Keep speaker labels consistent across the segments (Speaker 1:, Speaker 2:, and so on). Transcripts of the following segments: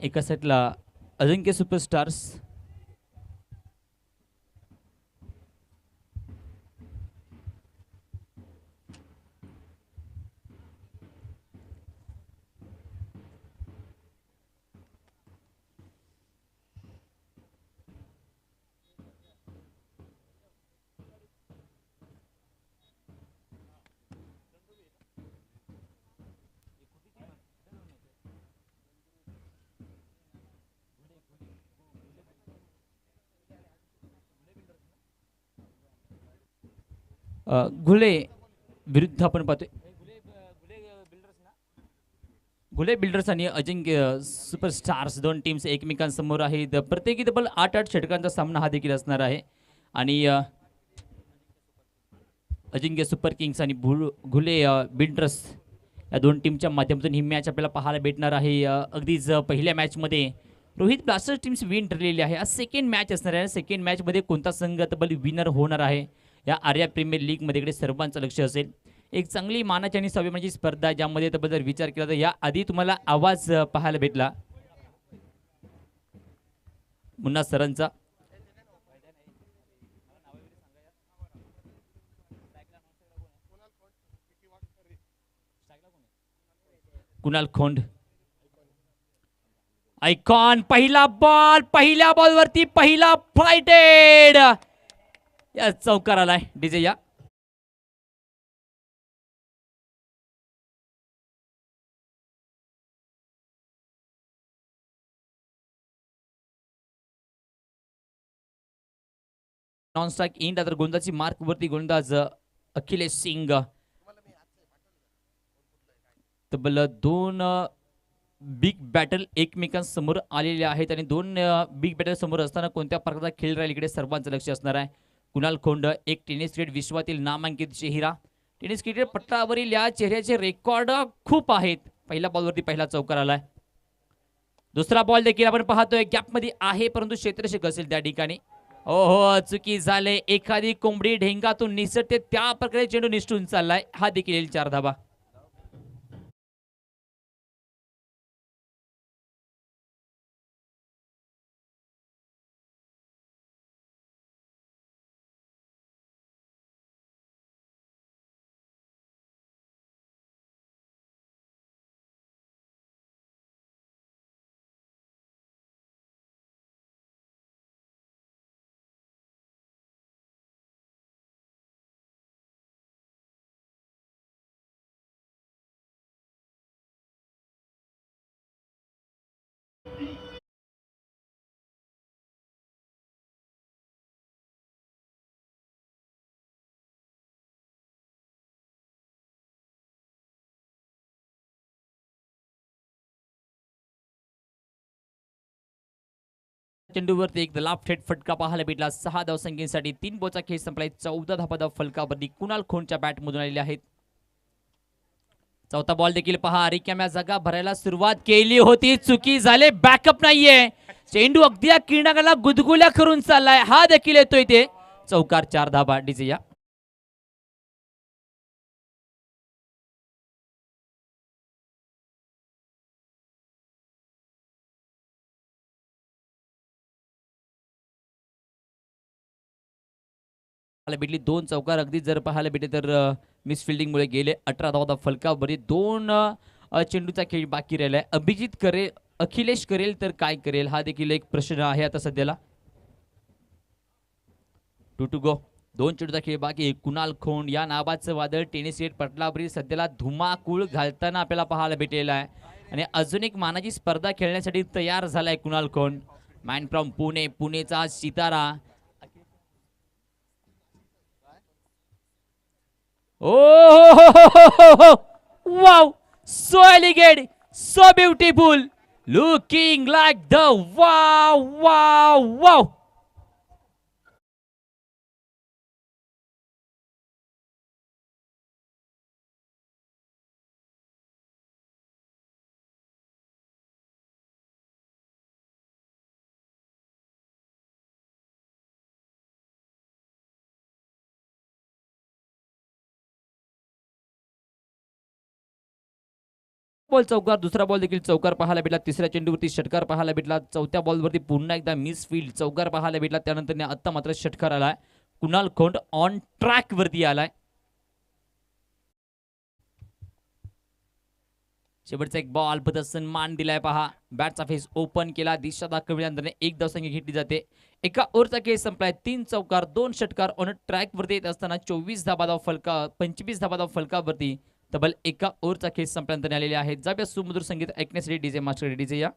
Speaker 1: एका सेटला अजिंक्य सुपरस्टार्स, घुले विरुद्ध आपण पाहतोय घुले बिल्डर्स आणि अजिंक्य सुपरस्टार्स दोन टीम्स एकमेकांसमोर आहेत. प्रत्येकी तब्बल 8-8 षटकांचा सामना हा देखील असणार आहे. आणि अजिंक्य सुपर किंग्स आणि घुले बिल्डर्स या दोन टीमच्या माध्यमातून ही मॅच आपल्याला पाहायला भेटणार आहे. अगदीच पहिल्या मॅचमध्ये रोहित ब्लास्टर्स टीम्स विन ठरलेली आहे. आज सेकंड मॅच असणार आहे. सेकंड मॅचमध्ये कोणता संघ तब्बल विनर होणार आहे या आर्या प्रीमियर लीगमध्ये सर्वांचं लक्ष असेल. एक चांगली मानाची आणि स्वाभिमानाची स्पर्धा ज्यामध्ये तब्बल जर विचार केला तर या आधी तुम्हाला आवाज पाहायला भेटला मुन्ना सरांचा. कुणाल खोंड आयकॉन पहिला बॉल, पहिल्या बॉलवरती पहिला फ्लाइटेड या चौकार आलाय डीजे या. नॉन स्ट्राइक इन तर गोलंदाजी मार्क वरती गोलंदाज अखिलेश सिंग. तब्बल दोन बिग बॅटल एकमेकांसमोर आलेले आहेत आणि दोन बिग बॅटल समोर असताना कोणत्या प्रकारचा खेळ राहील इकडे सर्वांचं लक्ष असणार आहे. कुणाल खोंड एक टेनिस क्रिकेट विश्वातील नामांकित चेहरा. टेनिस क्रिकेट पट्टावरील या चेहऱ्याचे रेकॉर्ड खूप आहेत. पहिल्या बॉलवरती पहिला चौकार आलाय. दुसरा बॉल देखील आपण पाहतोय गॅपमध्ये आहे परंतु क्षेत्ररक्षक असेल त्या ठिकाणी. हो चुकी झाले. एखादी कोंबडी ढेंगातून निसटते त्या प्रकारे चेंडू निसटून चाललाय. हा देखील येईल 4 धाबा. चेंडूवरती एक लाफ थेट फटका पाहायला भेटला. 6 धावसंख्येसाठी 3 बॉलचा खेळ संपलाय. 14 धावा फलकावरती कुणाल खोंडच्या बॅटमधून आलेले आहेत. चौथा बॉल देखील पहा. रिकाम्या जागा भरायला सुरुवात केली होती. चुकी झाले. बॅकअप नाहीये. चेंडू अगदी किनाऱ्याला गुदगुल्या करून चाललाय. हा देखील येतोय ते चौकार. 4 धाबा डीजे या. भेटली 2 चौकार. अगदी जर पाहायला भेटले तर मिस फिल्डिंगमुळे गेले. 18 धावा फलकावरती 2 चेंडूचा खेळ बाकी राहिलाय. अभिजित करेल, अखिलेश करेल तर काय करेल हा देखील एक प्रश्न आहे आता सध्याला. 2 टू गो. 2 चेंडूचा खेळ बाकी. कुणाल खोंड या नावाचं वादळ टेनिस क्रिकेट पटलावरील सध्याला धुमाकूळ घालताना आपल्याला पाहायला भेटलेला आहे आणि अजून एक मानाची स्पर्धा खेळण्यासाठी तयार झालाय कुणाल खोंड. मॅन फ्रॉम पुणे, पुणेचा सितारा. Oh, wow, so elegant, so beautiful, looking like the wow. Ball चौकार, दुसरा बॉल देखील चौकार पाहायला भेटला, तिसऱ्या चेंडूवरती षटकार पाहायला भेटला, चौथ्या बॉलवरती पुन्हा एकदा मिस फील्ड चौकार पाहायला भेटला. त्यानंतर आता मात्र षटकार आलाय. कुणाल खोंड ऑन ट्रॅक वरती आलाय. शेवटचा एक बॉल पदसन मान दिलाय पहा. बॅटचा फेस ओपन केला, दिशा दाखवल्यानंतर एक धावसंख्या घेतली जाते. एका ओव्हरचा खेळ संपलाय. 3 चौकार 2 षटकार ऑन ट्रॅक वरती येत असताना 24 धाबाधाव फलका 25 धाबाधाव फलकावरती तब्बल एका ओव्हरचा खेळ संपल्यानंतर आलेले आहेत. जाऊया सुमधुर संगीत ऐकण्यासाठी डीजे मास्टर डीजे या.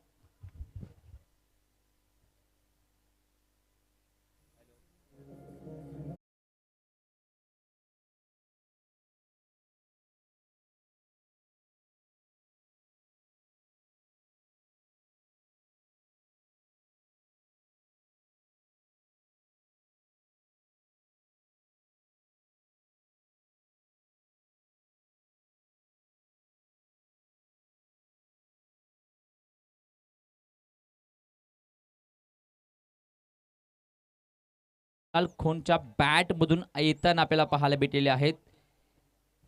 Speaker 1: खोनच्या बॅट मधून येताना आपल्याला पाहायला भेटलेले आहेत.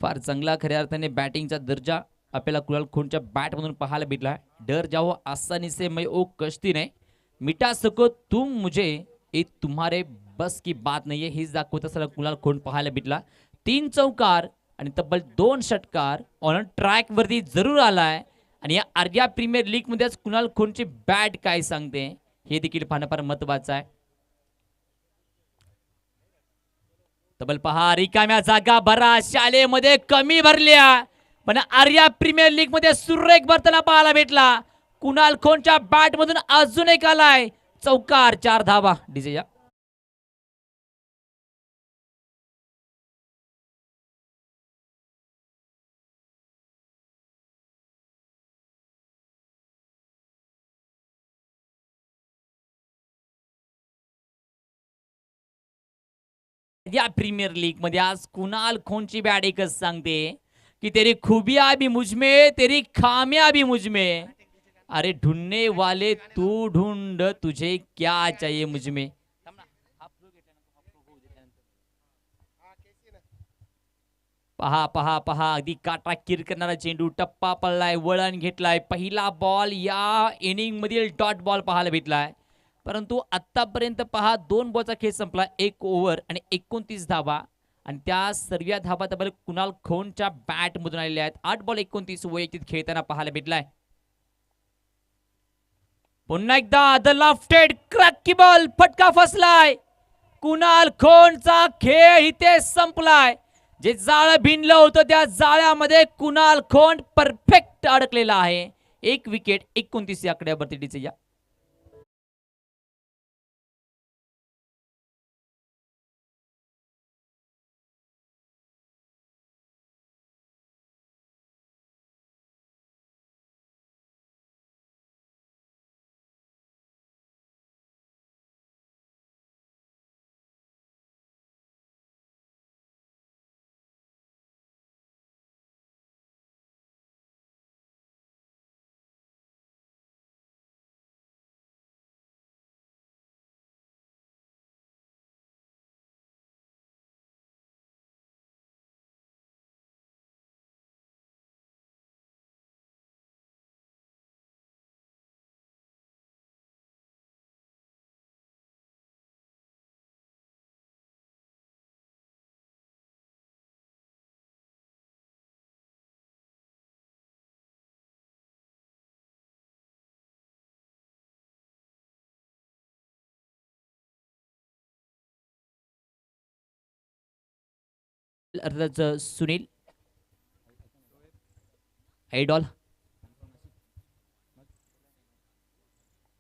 Speaker 1: फार चांगला खऱ्या अर्थाने बॅटिंगचा दर्जा आपल्याला कुणाल खोनच्या बॅट मधून पाहायला भेटला. डर जाओ आसानी से मैं ओ कश्ती नहीं मिटा सको तुम मुझे, ये तुम्हारे बस की बात नाही आहे, हेच दाखवत असताना कुणाल खोंड पाहायला भेटला. 3 चौकार आणि तब्बल 2 षटकार ऑन ट्रॅक वरती जरूर आलाय. आणि या आर्या प्रीमियर लीग मध्येच कुणाल खोंडची बॅट काय सांगते हे देखील पाहणं फार महत्वाचं आहे. तब्बल पहा, रिकाम्या जागा भरा शाळेमध्ये कमी भरल्या, पण आर्या प्रीमियर लीग मध्ये सुरेख भरताना पाहायला भेटला. कुणाल खोंडच्या बॅट मधून अजून एक आलाय चौकार, 4 धावा. डीजे या. या प्रीमियर लीग मध्ये आज कुणाल खोंडची बॅट एकच सांगते की तेरी खूबियां भी मुझमें, तेरी खामियां भी मुझमें, अरे ढूंढने वाले तू ढूंढ, तुझे क्या चाहिए मुझमें. पहा पहा पहा, अगदी काटा किर करणारा चेंडू, टप्पा पडलाय, वळण घेतलाय. पहिला बॉल या इनिंग मधील डॉट बॉल पाहायला भेटलाय. परंतु आतापर्यंत पहा 2 बॉलचा खेळ संपला, 1 ओव्हर आणि 29 धावा, आणि त्या सर्व धावा तब्बल कुणाल खोंडच्या बॅट मधून आलेल्या आहेत. 8 बॉल 29 वैयक्तिक खेळताना पाहायला भेटलाय. पुन्हा एकदा द लॉफ्टेड क्रॅकी बॉल, फटका फसलाय. कुणाल खोंडचा खेळ इथे संपलाय. जे जाळ भिनलं होतं त्या जाळ्यामध्ये कुणाल खोंड परफेक्ट अडकलेला आहे. 1 विकेट 29 या आकड्यावरती डीजे या. Sunil idol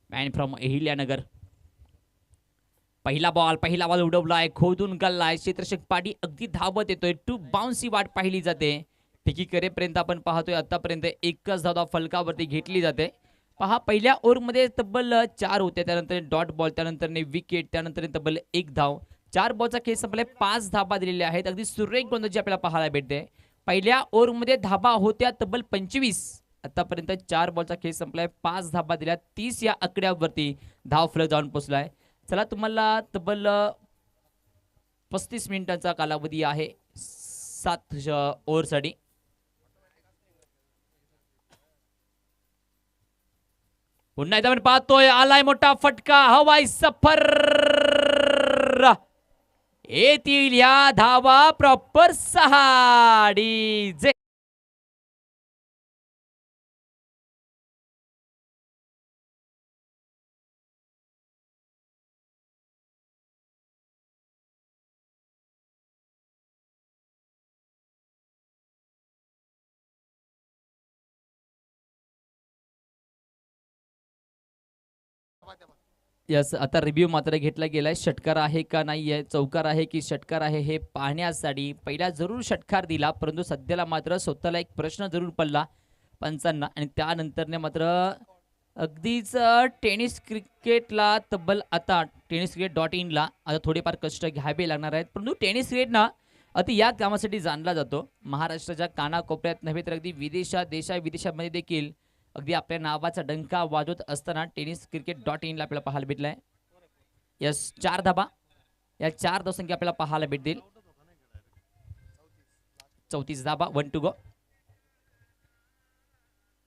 Speaker 1: man from Ahilyanagar. पहिला बॉल उडवलाय, खोदून गल्लाय. क्षेत्ररक्षक पाटी अगदी धावत येतोय. 2 बाउन्सची वाट पाहिली जाते. फेकी करेपर्यंत आपण पाहतोय आतापर्यंत एकच धाव फलकावरती घेतली जाते. पहा, पहिल्या ओव्हरमध्ये तब्बल 4 होते, त्यानंतर डॉट बॉल, त्यानंतर विकेट, त्यानंतर तब्बल 1 धाव. 4 बॉलचा खेळ संपलाय, 5 धाबा दिलेल्या आहेत. अगदी सुरेख गोलंदाजी आपल्याला पाहायला भेटते. पहिल्या ओव्हरमध्ये धाबा होत्या तब्बल 25. आतापर्यंत 4 बॉलचा खेळ संपलाय, 5 धाबा दिल्या, 30 या आकड्यावरती धाव फलक जाऊन पोहोचलाय. चला, तुम्हाला तब्बल 35 मिनिटांचा कालावधी आहे 7 ओव्हरसाठी. पुन्हा एकदा आपण पाहतोय आलाय मोठा फटका हवाई सफर येतील या धावा प्रॉपर 6 डीजे यस आता रिव्ह्यू मात्र घेतला गेलाय षटकार आहे का नाही आहे चौकार आहे की षटकार आहे हे पाहण्यासाठी पहिला जरूर षटकार दिला परंतु सध्याला मात्र स्वतःला एक प्रश्न जरूर पडला पंचांना आणि त्यानंतरने मात्र अगदीच टेनिस क्रिकेटला तब्बल आता टेनिस क्रिकेट .inला आता थोडेफार कष्ट घ्यावे लागणार आहेत परंतु टेनिस क्रिकेट ना अति या कामासाठी जाणला जातो महाराष्ट्राच्या कानाकोपऱ्यात नव्हे तर अगदी विदेशात विदेशामध्ये देखील अगदी आपल्या नावाचा डंका वाजवत असताना टेनिस क्रिकेट .inला आपल्याला पाहायला भेटलाय यस 4 धाबा या 4 धावसंख्या आपल्याला पाहायला भेटतील 34 धाबा 1 टू गो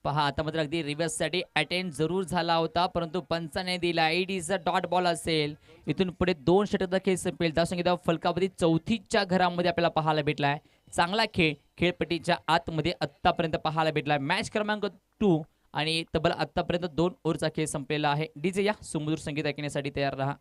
Speaker 1: पहा आता मात्र अगदी रिव्हर्स साठी अटेम्प्ट जरूर झाला होता परंतु पंचाने दिला इडीचा डॉट बॉल असेल इथून पुढे 2 षटकाचा खेळ संपेल धावसंख्या फलकावधी 34च्या घरामध्ये आपल्याला पाहायला भेटलाय चांगला खेळ खेळपट्टीच्या आतमध्ये आतापर्यंत पाहायला भेटलाय मॅच क्रमांक 2 आणि तब्बल आतापर्यंत 2 ओव्हरचा खेळ संपलेला आहे डीजे या सुमधुर संगीत ऐकण्यासाठी तयार राहा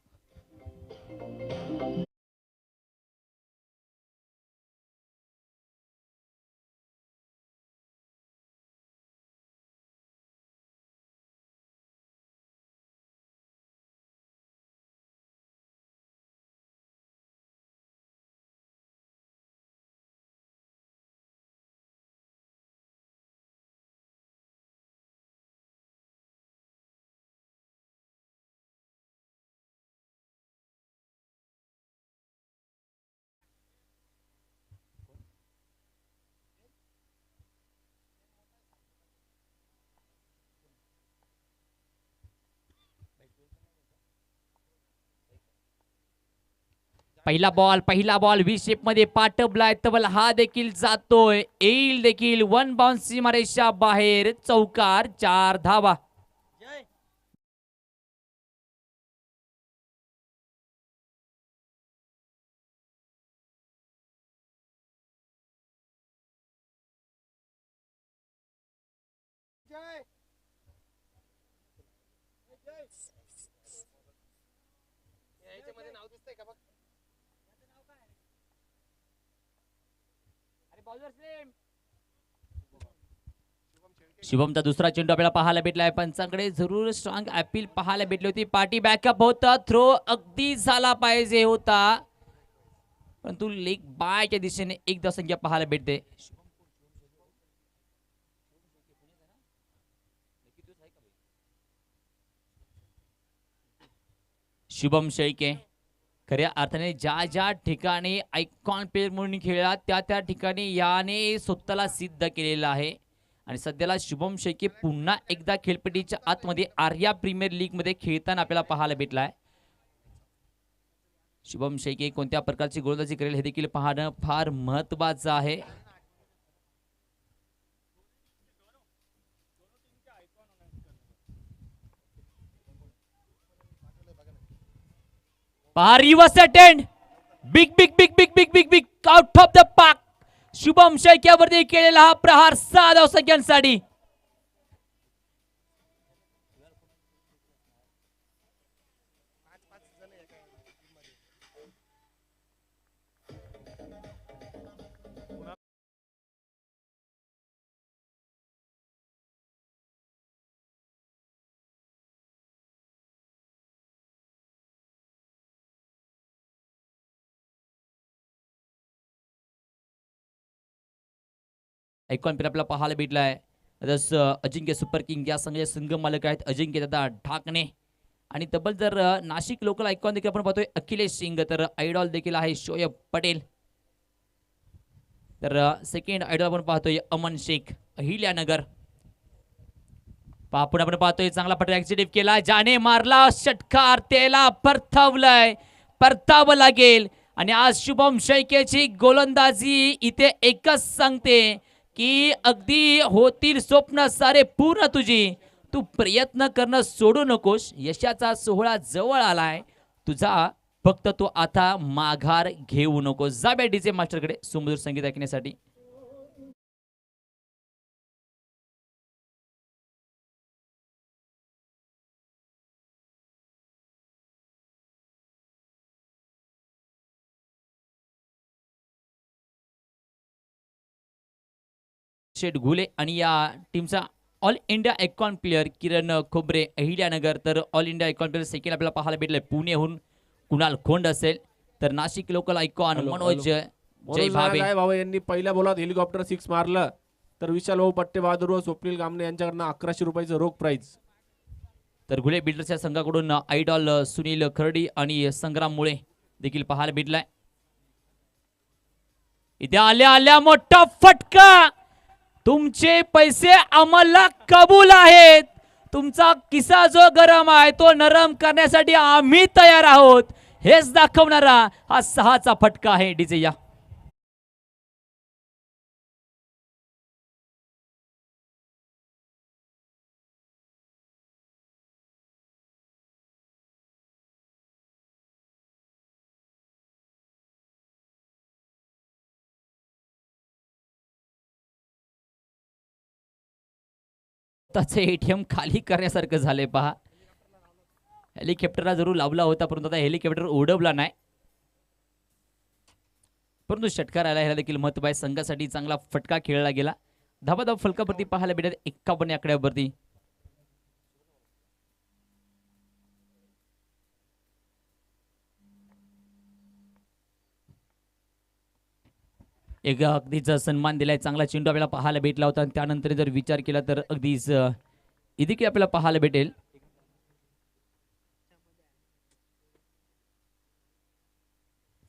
Speaker 1: पहिला बॉल व्ही शेप मध्ये पाठवलाय तबल हा देखील जातोय येईल देखील 1 बाउन्स सीमारेषा बाहेर चौकार 4 धावा शुभमचा दुसरा चेंडू आपल्याला पाहायला भेटलाय पंचांकडे जरूर स्ट्रॉंग अपील पाहायला भेटली होती पार्टी बॅकअप होता थ्रो अगदी झाला पाहिजे होता परंतु लेग बायच्या दिशेने एक धावसंख्या पाहायला भेटते शुभम शेळके खऱ्या अर्थाने ज्या ठिकाणी आयकॉन प्लेयर म्हणून खेळला त्या ठिकाणी याने स्वतःला सिद्ध केलेला आहे आणि सध्याला शुभम शेळके पुन्हा एकदा खेळपट्टीच्या आतमध्ये आर्या प्रीमियर लीग मध्ये खेळताना आपल्याला पाहायला भेटलाय शुभम शेळके कोणत्या प्रकारची गोलंदाजी करेल हे देखील पाहणं फार महत्त्वाचं आहे पहा reverse attend big big big big big big big out of the park Shubham शेळकेवरती केलेला हा प्रहार 6 धावसंख्यांसाठी ऐकून आपल्याला पाहायला भेटला आहे जसं अजिंक्य सुपर किंग या संघाचे संघ मालक आहेत अजिंक्य दादा ढाकणे आणि तब्बल जर नाशिक लोकल आयकॉन देखील आपण पाहतोय अखिलेश सिंग तर आयडॉल देखील आहे शोएब पटेल तर सेकंड आयडॉल आपण पाहतोय अमन शेख अहिल्यानगर पुढे आपण पाहतोय चांगला पट ऍक्सिडेंट केला ज्याने मारला षटकार त्याला परतावं लागेल आणि आज शुभम शेळकेची गोलंदाजी इथे एकच सांगते की अगदी होतील स्वप्न सारे पूर्ण तुझी तू प्रयत्न करणं सोडू नकोस. यशाचा सोहळा जवळ आलाय तुझा, फक्त तू आता माघार घेऊ नकोस. जा बॅ डीजे मास्टरकडे सुमधुर संगीत ऐकण्यासाठी. शेठ घुले आणि या टीमचा ऑल इंडिया आयकॉन प्लेअर किरण खोबरे अहिल्यानगर. तर all India icon player second आपल्याला पाहायला भेटले पुणेहून कुणाल खोंड असेल, तर नाशिक लोकल आयकॉन मनोज जय भावे
Speaker 2: भावे यांनी पहिल्या बोलात हेलिकॉप्टर 6 मारलं. तर विशाल भाऊ पट्टे बहादूर व स्वप्नील गामणे यांच्याकडनं 1100 रुपयाचं रोख प्राइज.
Speaker 1: तर घुले बिल्डर्सच्या संघाकडून आयडॉल सुनील खर्डी आणि संग्राम मुळे देखील पाहायला भेटलाय. इथे आल्या आल्या मोठा फटका. तुमचे पैसे आम्हाला कबूल आहेत. तुमचा किस्सा जो गरम आहे तो नरम करण्यासाठी आम्ही तयार आहोत. हेच दाखवणारा हा 6चा फटका आहे. डीजे या. त्याचे एटीएम खाली करण्यासारखं झालंय पहा. हेलिकॉप्टरला जरूर लावला होता परंतु आता हेलिकॉप्टर उडवला नाही. परंतु षटकार आला, ह्याला देखील महत्व आहे. संघासाठी चांगला फटका खेळला गेला. धाबाधाब फलकावरती पाहायला भेटत 51 आकड्यावरती. एक अगदीच सन्मान दिलाय. चांगला चेंडू आपल्याला पाहायला भेटला होता आणि त्यानंतर जर विचार केला तर अगदीच इतके आपल्याला पाहायला भेटेल.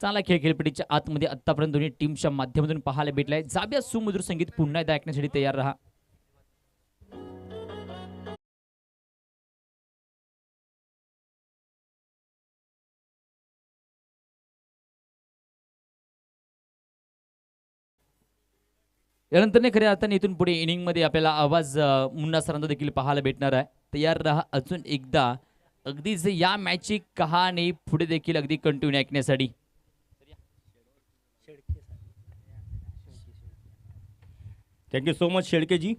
Speaker 1: चांगला खेळ खेळपट्टीच्या आतमध्ये आतापर्यंत दोन्ही टीमच्या माध्यमातून पाहायला भेटलाय. जाब्या सुमधुर संगीत पुन्हा एकदा ऐकण्यासाठी तयार राहा. यानंतर नाही खऱ्या अर्थाने इथून पुढे इनिंग मध्ये आपल्याला आवाज मुन्ना सरांचा देखील पाहायला भेटणार आहे. तयार राहा अजून एकदा अगदीच या मॅचची कहाणी पुढे देखील अगदी कंटिन्यू ऐकण्यासाठी.
Speaker 3: Thank you so much Shedke ji.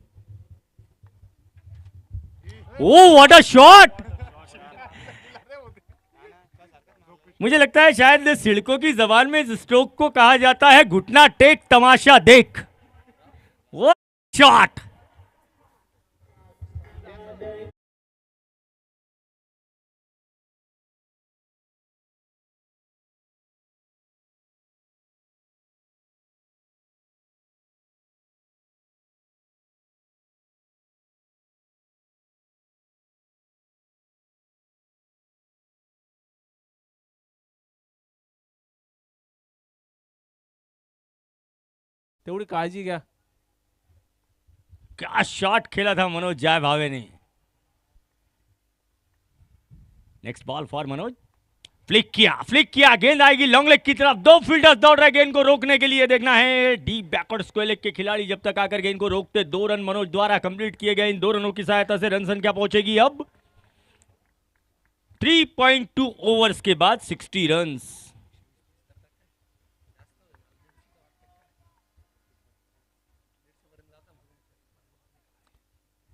Speaker 3: Oh what a shot. मुझे लगता है शायद सिड़कों की जबान में इस स्ट्रोक को कहा जाता है घुटना टेक तमाशा देख. वो शॉट.
Speaker 2: तेवढी काळजी घ्या.
Speaker 3: क्या शॉट खेला था मनोज जय भावे ने. Next ball for Manoj. Flick किया गेंद आएगी लॉन्ग लेग की तरफ. 2 फील्डर्स दौड़ रहे गेंद को रोकने के लिए. देखना है डीप बैकवर्ड स्क्वायर लेग के खिलाड़ी जब तक आकर गेंद को रोकते. 2 रन मनोज द्वारा कंप्लीट किए गए. इन 2 रनों की सहायता से रन संख्या पहुंचेगी अब 3.2 ओवर्स के बाद 60 रन्स.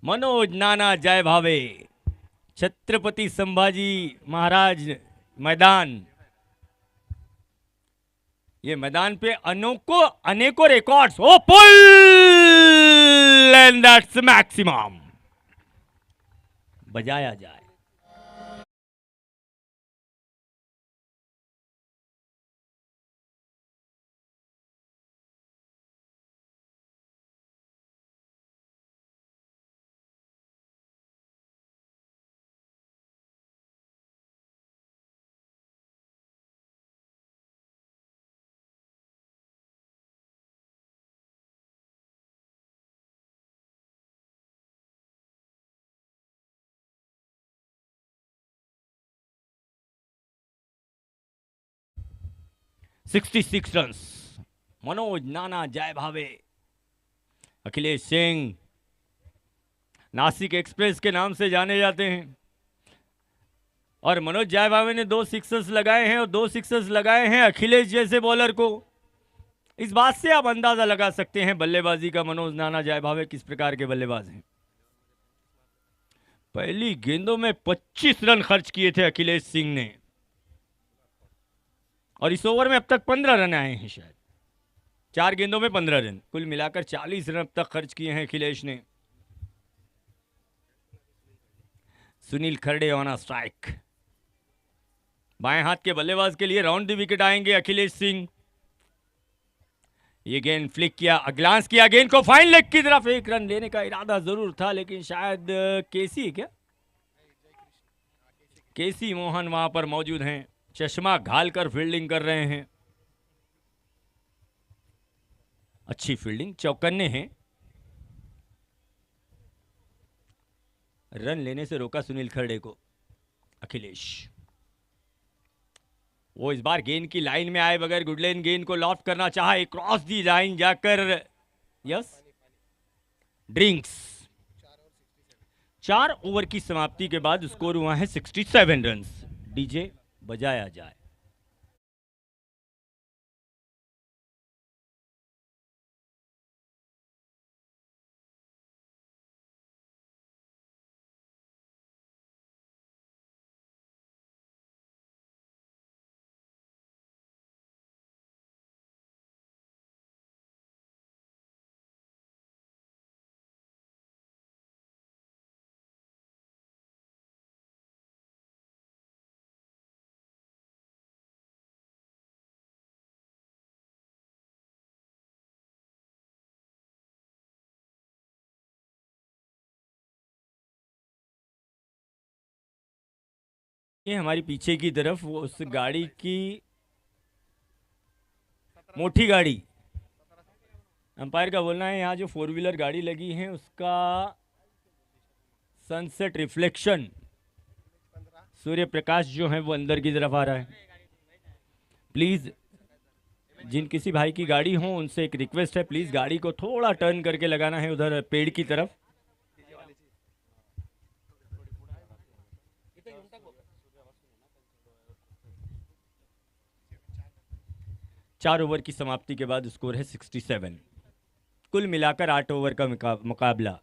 Speaker 3: मनोज नाना जय भावे. छत्रपति संभाजी महाराज मैदान. ये मैदान पे अनेकों records. Oh pull and that's maximum. बजाया जाए. $66 रन्स. मनोज नाना जय भावे, अखिलेश सिंह, नासिक एक्सप्रेस के नाम से जाने जाते हैं। और मनोज जायभावे ने 2 सिक्सर्स लगाए हैं और 2 सिक्सर्स लगाए हैं अखिलेश जैसे बॉलर को। इस बात से आप अंदाजा लगा सकते हैं बल्लेबाजी का मनोज नाना जायभावे किस प्रकार के बल्लेबाज हैं। पहली गेंदों में 25 रन खर्च किए थे अखिलेश सिंह ने और इस ओवर में अब तक 15 रन आए हैं। शायद 4 गेंदों में 15 रन, कुल मिलाकर 40 रन अब तक खर्च किए हैं अखिलेश ने। Sunil Kharde on a strike. बाएं हाथ के बल्लेबाज के लिए राउंड द विकेट आएंगे अखिलेश सिंह। ये गेंद फ्लिक किया, ग्लांस किया गेंद को फाइन लेग की तरफ। 1 रन लेने का इरादा जरूर था लेकिन शायद केसी है क्या, केसी मोहन वहां पर मौजूद हैं, चश्मा घालकर फील्डिंग कर रहे हैं। अच्छी फील्डिंग, चौकन्ने हैं। रन लेने से रोका सुनील खरडे को अखिलेश। वो इस बार गेंद की लाइन में आए बगैर गुडलेन गेंद को लॉफ्ट करना चाहा, एक क्रॉस दी लाइन जाकर यस ड्रिंक्स। 4 ओवर की समाप्ति के बाद स्कोर हुआ है 67 रन्स। डीजे बजाया जाए। ये हमारी पीछे की तरफ वो उस गाड़ी की मोटी गाड़ी, अंपायर का बोलना है यहाँ जो 4 व्हीलर गाड़ी लगी है उसका सनसेट रिफ्लेक्शन, सूर्य प्रकाश जो है वो अंदर की तरफ आ रहा है। प्लीज जिन किसी भाई की गाड़ी हो उनसे एक रिक्वेस्ट है, प्लीज गाड़ी को थोड़ा टर्न करके लगाना है उधर पेड़ की तरफ। चार ओवर की समाप्ति के बाद स्कोर है 67। कुल मिलाकर 8 ओवर का मुकाबला।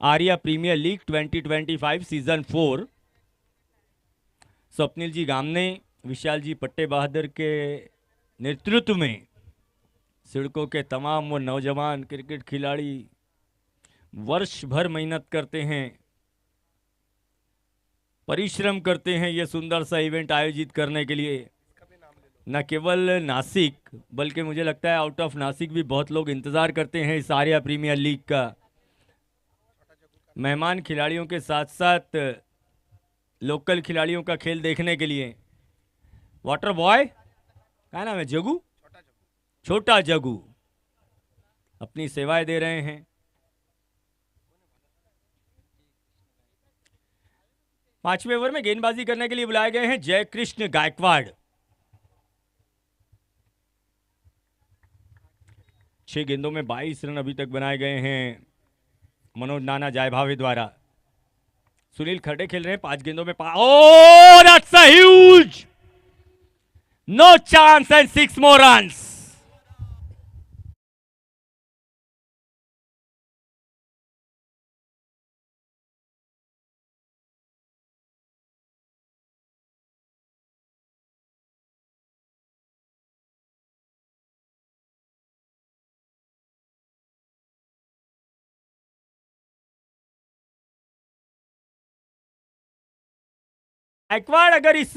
Speaker 3: Arya premier league 2025 season 4। Swapnil ji गामने, विशाल जी पट्टे बहादुर के नेतृत्व में सिड़कों के तमाम वो नौजवान क्रिकेट खिलाड़ी वर्ष भर मेहनत करते हैं, परिश्रम करते हैं ये सुंदर सा इवेंट आयोजित करने के लिए। न केवल नासिक बल्कि मुझे लगता है आउट ऑफ नासिक भी बहुत लोग इंतजार करते हैं इस आर्या प्रीमियर लीग का। मेहमान खिलाड़ियों के साथ साथ लोकल खिलाड़ियों का खेल देखने के लिए। वाटर बॉय क्या नाम है, जगू, छोटा जगू अपनी सेवाएं दे रहे हैं। पांचवें ओवर में गेंदबाजी करने के लिए बुलाए गए हैं जय कृष्ण गायकवाड़। 6 गेंदों में 22 रन अभी तक बनाए गए हैं मनोज नाना जायभावे द्वारा। सुनील खरडे खेल रहे हैं 5 गेंदों में oh that's a huge, no chance and 6 more runs. Gaikwad अगर इस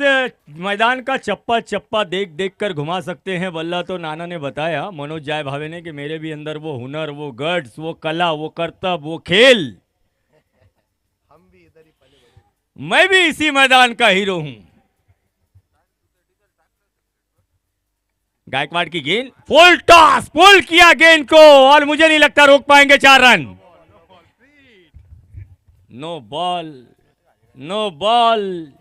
Speaker 3: मैदान का चप्पा चप्पा देख देख कर घुमा सकते हैं बल्ला, तो नाना ने बताया मनोज जायभावे ने कि मेरे भी अंदर वो हुनर, वो गट्स, वो कला, वो कर्तव्य, वो खेल, मैं भी इसी मैदान का हीरो हूं। गायकवाड़ की गेंद, फुल टॉस, पुल किया गेंद को और मुझे नहीं लगता रोक पाएंगे 4 run. No ball, no ball.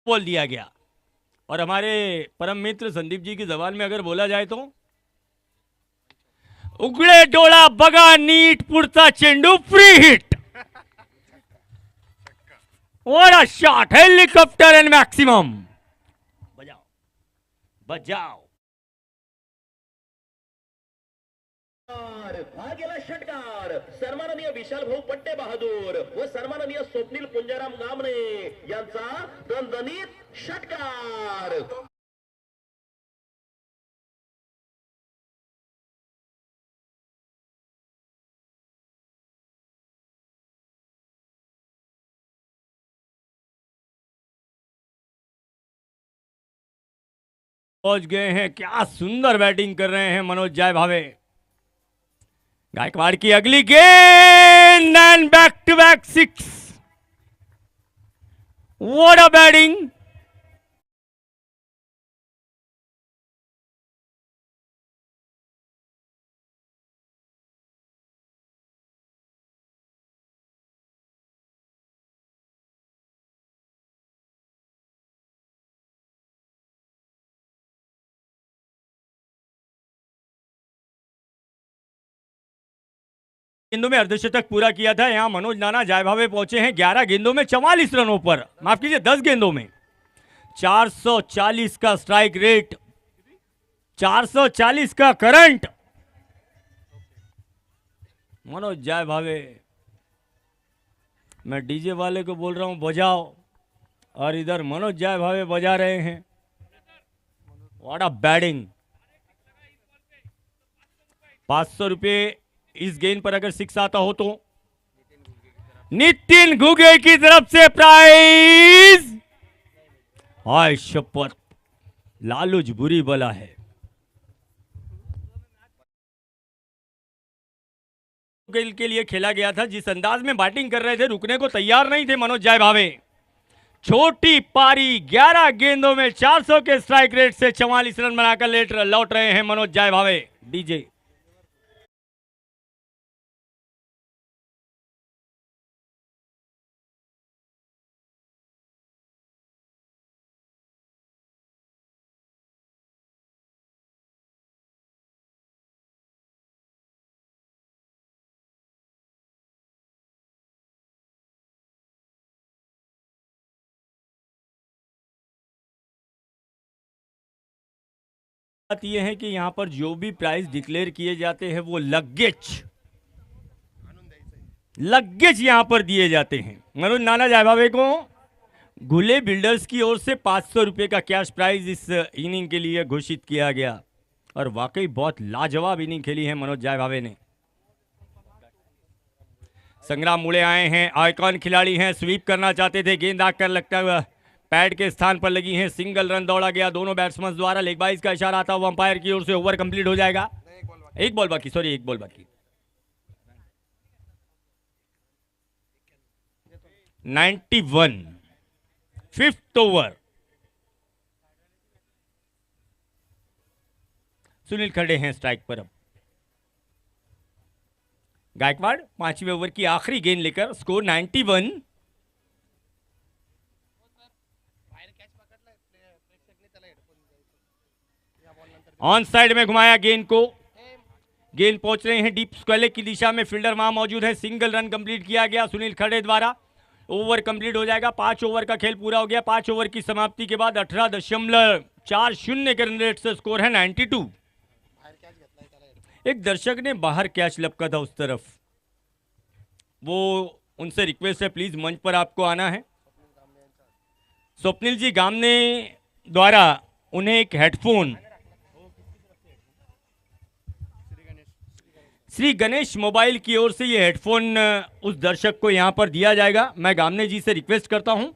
Speaker 3: बोल दिया गया। और हमारे परम मित्र संदीप जी की जबान में अगर बोला जाए तो उघडे डोळा बघा नीट पुढचा चेंडू free hit. What a shot, helicopter end maximum. बजाओ बजाओ।
Speaker 4: हा गेला षटकार सन्माननीय विशाल भाऊ पट्टे बहादूर व सन्माननीय स्वप्नील पुंजाराम गामणे यांचा दणदणीत षटकार।
Speaker 3: पहुंच गए हैं, क्या सुंदर बैटिंग कर रहे हैं मनोज जय भावे। गायकवाड़ की अगली गेंद and back to back six. What a batting. गेंदों में अर्धशतक पूरा किया था। यहां मनोज नाना जय भावे पहुंचे हैं 11 गेंदों में 44 रनों पर, माफ कीजिए 10 गेंदों में 440 का स्ट्राइक रेट, 440 का करंट। मनोज जय भावे, मैं डीजे वाले को बोल रहा हूं बजाओ, और इधर मनोज जय भावे बजा रहे हैं। What a batting. 500 रुपए इस गेंद पर अगर सिक्स आता हो तो नितिन घुगे की तरफ से प्राइज। हाय शपथ, लालूज बुरी बला है। के लिए खेला गया था, जिस अंदाज में बैटिंग कर रहे थे रुकने को तैयार नहीं थे मनोज जय भावे। छोटी पारी 11 गेंदों में 400 के स्ट्राइक रेट से 44 रन बनाकर लौट रहे हैं मनोज जय भावे। डीजे बात यह है कि यहां पर जो भी प्राइस डिक्लेयर किए जाते हैं वो लगेज यहां पर दिए जाते हैं। मनोज नाना जय भावे को घुले बिल्डर्स की ओर से 500 रुपए का कैश प्राइज इस इनिंग के लिए घोषित किया गया, और वाकई बहुत लाजवाब इनिंग खेली है मनोज जय भावे ने। संग्राम मुड़े आए हैं, आइकॉन खिलाड़ी हैं, स्वीप करना चाहते थे, गेंद आकर लगता हुआ पैड के स्थान पर लगी है, सिंगल रन दौड़ा गया दोनों बैट्समैन द्वारा। लेग बाइज का इशारा आता हुआ अंपायर की ओर से ओवर कंप्लीट हो जाएगा। एक बॉल बाकी, सॉरी एक बॉल बाकी। 91 फिफ्थ ओवर। सुनील खड़े हैं स्ट्राइक पर। अब गायकवाड़ 5वें ओवर की आखिरी गेंद लेकर, स्कोर 91। ऑन साइड में घुमाया गेंद को, गेंद पहुंच रहे हैं डीप स्क्वायर की दिशा में, फील्डर वहां मौजूद है। सिंगल रन कंप्लीट किया गया सुनील खड़े द्वारा। ओवर कंप्लीट हो जाएगा, 5 ओवर का खेल पूरा हो गया। 5 ओवर की समाप्ति के बाद 18.40 के रन रेट से स्कोर है 92। एक दर्शक ने बाहर कैच लपका था उस तरफ, वो उनसे रिक्वेस्ट है प्लीज मंच पर आपको आना है। स्वप्निल जी गामने द्वारा उन्हें एक हेडफोन श्री गणेश मोबाइल की ओर से ये हेडफोन उस दर्शक को यहां पर दिया जाएगा। मैं गामने जी से रिक्वेस्ट करता हूं।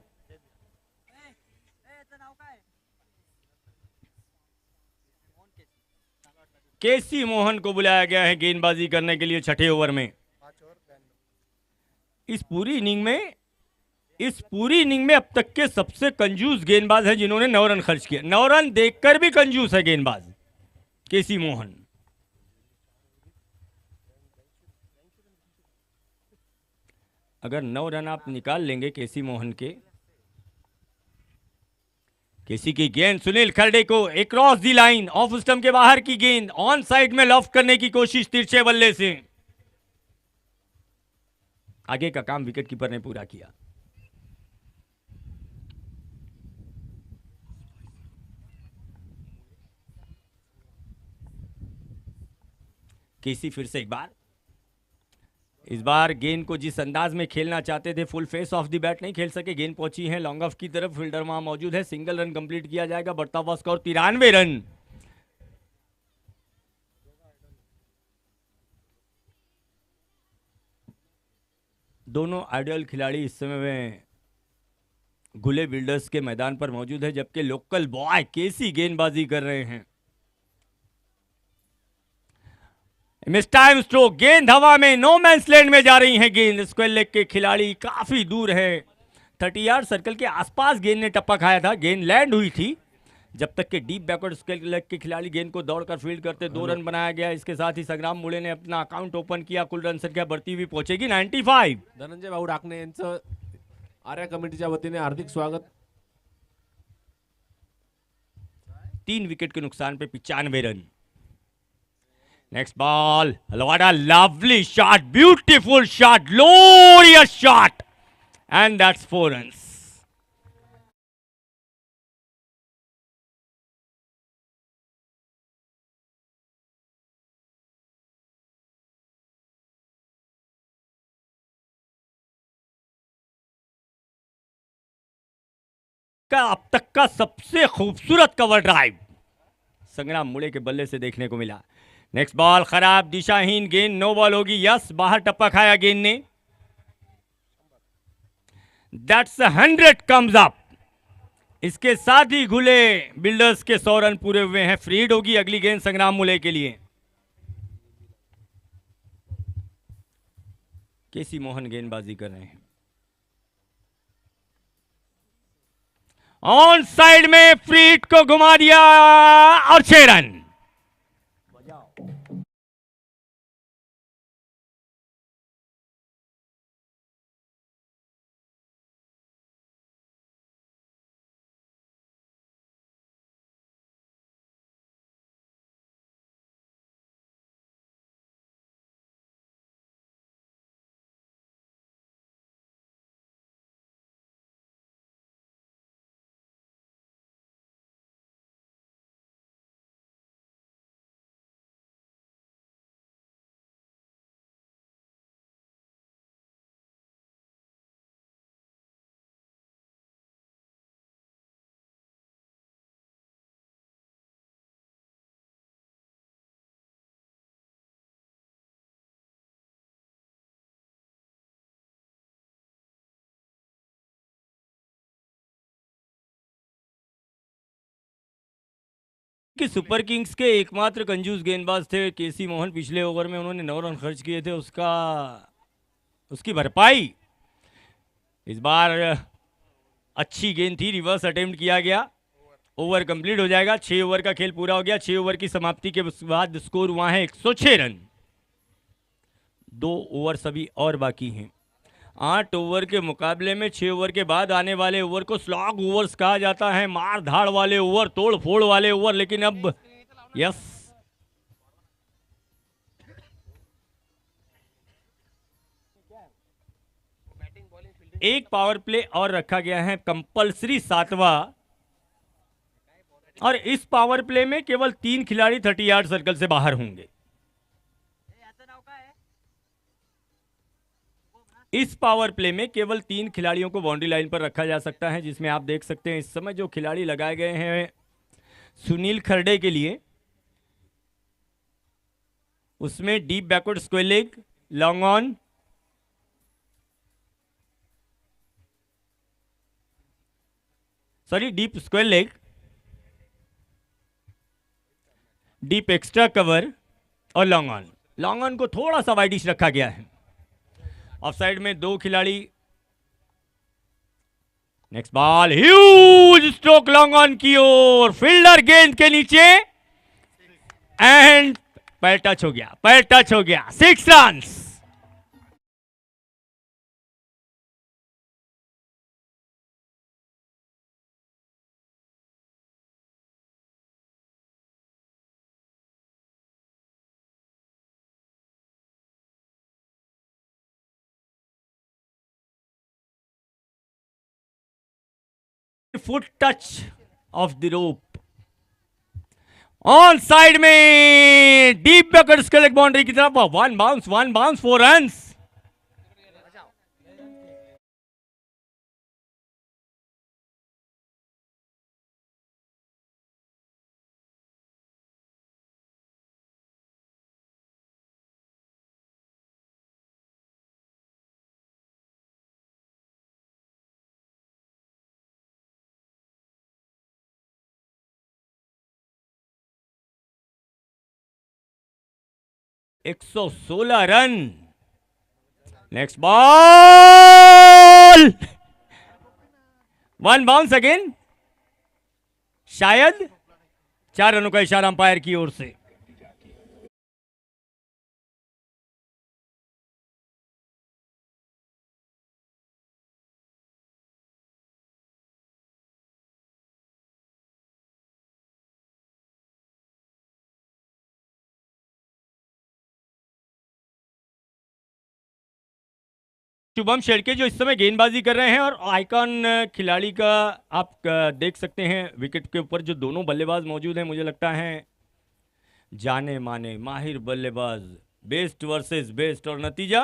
Speaker 3: केसी मोहन को बुलाया गया है गेंदबाजी करने के लिए 6ठे ओवर में। इस पूरी इनिंग में अब तक के सबसे कंजूस गेंदबाज है जिन्होंने 9 रन खर्च किए। 9 रन देखकर भी कंजूस है गेंदबाज केसी मोहन। अगर 9 रन आप निकाल लेंगे केसी मोहन के, केसी की गेंद सुनील खरडे को एक क्रॉस दी लाइन, ऑफ स्टंप के बाहर की गेंद, ऑन साइड में लॉफ्ट करने की कोशिश तिरछे बल्ले से। आगे का काम विकेट कीपर ने पूरा किया। केसी फिर से एक बार, इस बार गेंद को जिस अंदाज में खेलना चाहते थे, फुल फेस ऑफ द बैट नहीं खेल सके। गेंद पहुंची है लॉन्ग ऑफ की तरफ, फील्डर वहां मौजूद है। सिंगल रन कंप्लीट किया जाएगा, बढ़ता हुआ स्कोर 93 रन। दोनों आइडियल खिलाड़ी इस समय में गुले बिल्डर्स के मैदान पर मौजूद है, जबकि लोकल बॉय केसी गेंदबाजी कर रहे हैं। मिस टाइम स्ट्रोक, गेंद हवा में, नो मैंस लैंड में जा रही है गेंद। स्क्वायर लेग के खिलाड़ी काफी दूर है, 30 यार्ड सर्कल के आसपास गेंद ने टप्पा खाया था। गेंद लैंड हुई थी जब तक कि डीप बैकवर्ड स्क्वायर लेग के खिलाड़ी गेंद को दौड़कर फील्ड करते। 2 रन बनाया गया। इसके साथ ही संग्राम मुळे ने अपना अकाउंट ओपन किया। कुल रन संख्या बढ़ती हुई पहुंचेगी 95।
Speaker 2: धनंजय भाऊ डाकणे यांचं आर्या कमिटीच्या वतीने हार्दिक स्वागत।
Speaker 3: 3 विकेट के नुकसान पे 95 run. Next ball, what a lovely shot, beautiful shot, glorious shot, and that's 4 runs. का अब तक का सबसे खूबसूरत कवर ड्राइव संग्राम मुळे के बल्ले से देखने को मिला। नेक्स्ट बॉल, खराब दिशाहीन गेंद, नो बॉल होगी। यस, बाहर टप्पा खाया गेंद ने। That's 100 comes up. इसके साथ ही घुले बिल्डर्स के 100 रन पूरे हुए हैं। फ्रीड होगी अगली गेंद संग्राम मुळे के लिए। केसी मोहन गेंदबाजी कर रहे हैं। ऑन साइड में फ्रीड को घुमा दिया और 6 रन। कि सुपर किंग्स के एकमात्र कंजूस गेंदबाज थे केसी मोहन। पिछले ओवर में उन्होंने 9 रन खर्च किए थे, उसकी भरपाई इस बार अच्छी गेंद थी। रिवर्स अटेम्प्ट किया गया, ओवर कंप्लीट हो जाएगा। 6 ओवर का खेल पूरा हो गया। 6 ओवर की समाप्ति के बाद स्कोर हुआ है 106 रन। 2 ओवर सभी और बाकी हैं। 8 ओवर के मुकाबले में 6 ओवर के बाद आने वाले ओवर को स्लॉग ओवर्स कहा जाता है, मार धाड़ वाले ओवर, तोड़ फोड़ वाले ओवर। लेकिन अब यस, एक पावर प्ले और रखा गया है, कंपल्सरी 7वां। और इस पावर प्ले में केवल 3 खिलाड़ी 30 यार्ड सर्कल से बाहर होंगे। इस पावर प्ले में केवल 3 खिलाड़ियों को बाउंड्री लाइन पर रखा जा सकता है, जिसमें आप देख सकते हैं इस समय जो खिलाड़ी लगाए गए हैं सुनील खरडे के लिए, उसमें deep backward square leg, long on, deep square leg, deep extra cover और लॉन्ग ऑन। लॉन्ग ऑन को थोड़ा सा वाइडिश रखा गया है। ऑफ साइड में 2 खिलाड़ी। Next ball, huge stroke long on की ओर, फील्डर गेंद के नीचे एंड पैर टच हो गया। 6 runs. Foot touch of the rope on side में डीप बैकवर्ड स्केल बाउंड्री की तरफ वन बाउंस 4 रन्स। एक 116 run. Next ball one bounce again, शायद 4 रनों का इशारा अंपायर की ओर से। शुभम शेड़के जो इस समय गेंदबाजी कर रहे हैं और आइकॉन खिलाड़ी का आप देख सकते हैं विकेट के ऊपर जो दोनों बल्लेबाज मौजूद हैं, मुझे लगता है जाने माने माहिर बल्लेबाज, बेस्ट वर्सेस बेस्ट, और नतीजा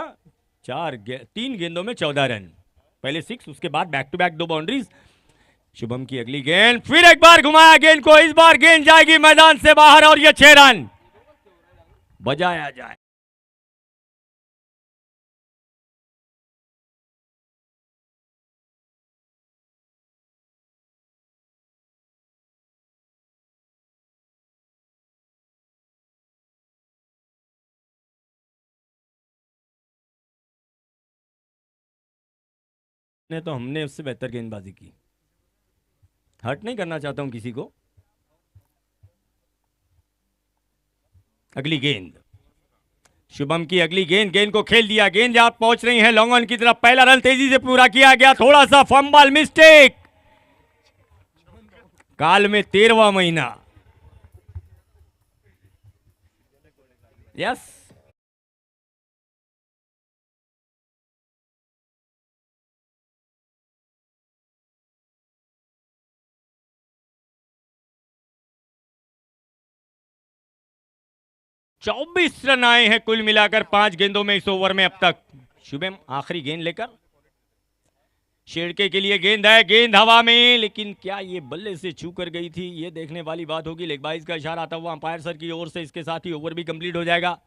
Speaker 3: 3 गेंदों में 14 रन, पहले 6, उसके बाद back to back 2 boundaries. Shubham की अगली गेंद, फिर एक बार घुमाया गेंद को, इस बार गेंद जाएगी मैदान से बाहर और यह 6 रन बजाया जाए। तो हमने उससे बेहतर गेंदबाजी की, हर्ट नहीं करना चाहता हूं किसी को। अगली गेंद, शुभम की अगली गेंद, गेंद को खेल दिया, गेंद आप पहुंच रही है लॉन्ग ऑन की तरफ, पहला रन तेजी से पूरा किया गया, थोड़ा सा फंबल मिस्टेक, काल में 13वां महीना। यस, चौबीस रन आए हैं कुल मिलाकर 5 गेंदों में इस ओवर में अब तक। शुभम आखिरी गेंद लेकर, शेड़के के लिए गेंद है, गेंद हवा में, लेकिन क्या ये बल्ले से छू कर गई थी, ये देखने वाली बात होगी। लेग बाइज का इशारा आता हुआ अंपायर सर की ओर से, इसके साथ ही ओवर भी कंप्लीट हो जाएगा।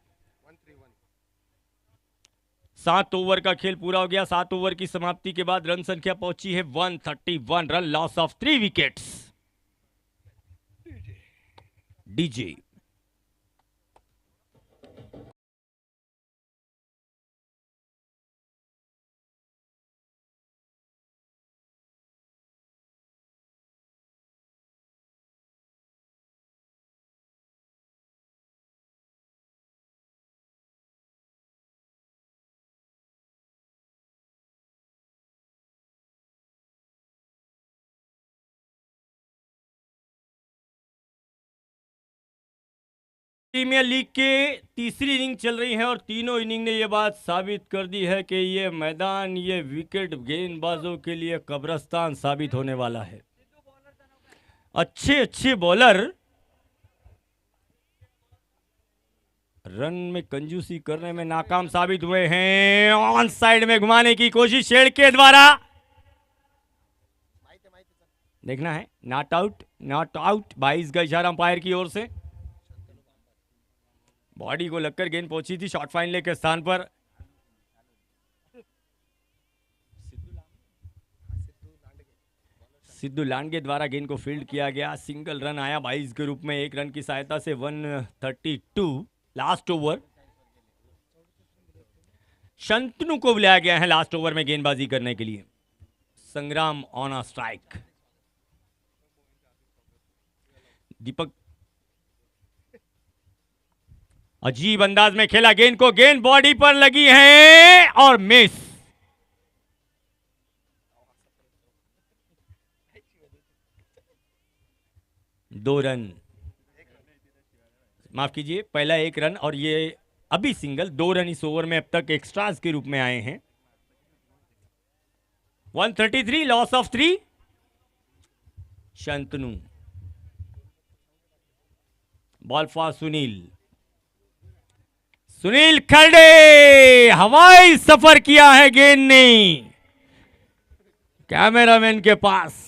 Speaker 3: 7 ओवर का खेल पूरा हो गया। 7 ओवर की समाप्ति के बाद रन संख्या पहुंची है 131 run, loss of 3 wickets. DJ premier league के तीसरी इनिंग चल रही है और तीनों इनिंग ने यह बात साबित कर दी है कि ये मैदान, ये विकेट गेंदबाजों के लिए कब्रिस्तान साबित होने वाला है। अच्छे अच्छे बॉलर रन में कंजूसी करने में नाकाम साबित हुए हैं। ऑन साइड में घुमाने की कोशिश शेड़के द्वारा, देखना है, नॉट आउट, नॉट आउट, 22 का इशारा अंपायर की ओर से। बॉडी को लगकर गेंद पहुंची थी शॉर्ट फाइनल के स्थान पर। सिद्धू लांडगे द्वारा गेंद को फील्ड किया गया, सिंगल रन आया 22 के रूप में, 1 रन की सहायता से 132। लास्ट ओवर शंतनु को बुलाया गया है लास्ट ओवर में गेंदबाजी करने के लिए। संग्राम ऑन अ स्ट्राइक। दीपक अजीब अंदाज में खेला गेंद को, गेंद बॉडी पर लगी है और मिस। दो रन, माफ कीजिए, पहला 1 रन और ये अभी सिंगल, 2 रन इस ओवर में अब तक एक्स्ट्रास के रूप में आए हैं। 133, loss of 3। Shantanu, ball for Sunil. Sunil Kharde, हवाई सफर किया है गेंद ने कैमरामैन के पास।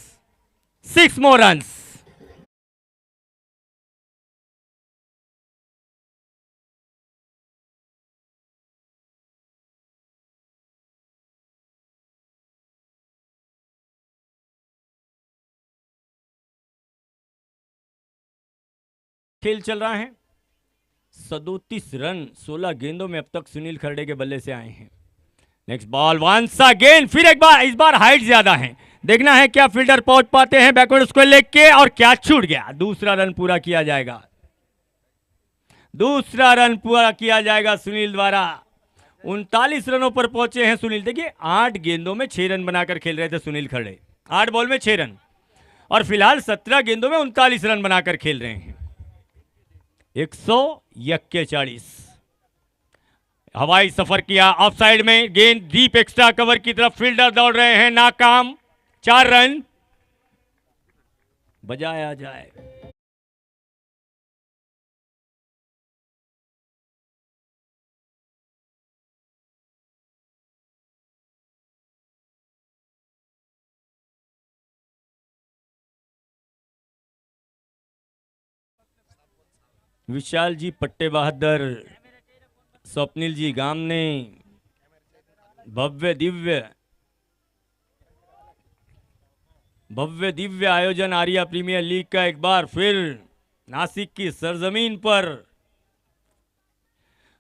Speaker 3: 6 more runs। खेल चल रहा है। 37 रन 16 गेंदों में अब तक सुनील खरडे के बल्ले से आए हैं। नेक्स्ट बॉल वंस अगेन, फिर एक बार, इस बार हाइट ज्यादा है। देखना है क्या फील्डर पहुंच पाते हैं बैकवर्ड स्क्वायर लेग के, और क्या छूट गया। दूसरा रन पूरा किया जाएगा, दूसरा रन पूरा किया जाएगा सुनील द्वारा। 39 रनों पर पहुंचे हैं सुनील। देखिए 8 गेंदों में 6 रन बनाकर खेल रहे थे सुनील खरडे, 8 बॉल में 6 रन, और फिलहाल 17 गेंदों में 39 रन बनाकर खेल रहे हैं। 141। हवाई सफर किया, ऑफ साइड में गेंद, डीप एक्स्ट्रा कवर की तरफ फील्डर दौड़ रहे हैं, नाकाम। 4 रन बजाया जाए। विशाल जी पट्टे बहादुर, स्वप्निल जी गामने, भव्य दिव्य आयोजन आर्या प्रीमियर लीग का एक बार फिर नासिक की सरजमीन पर।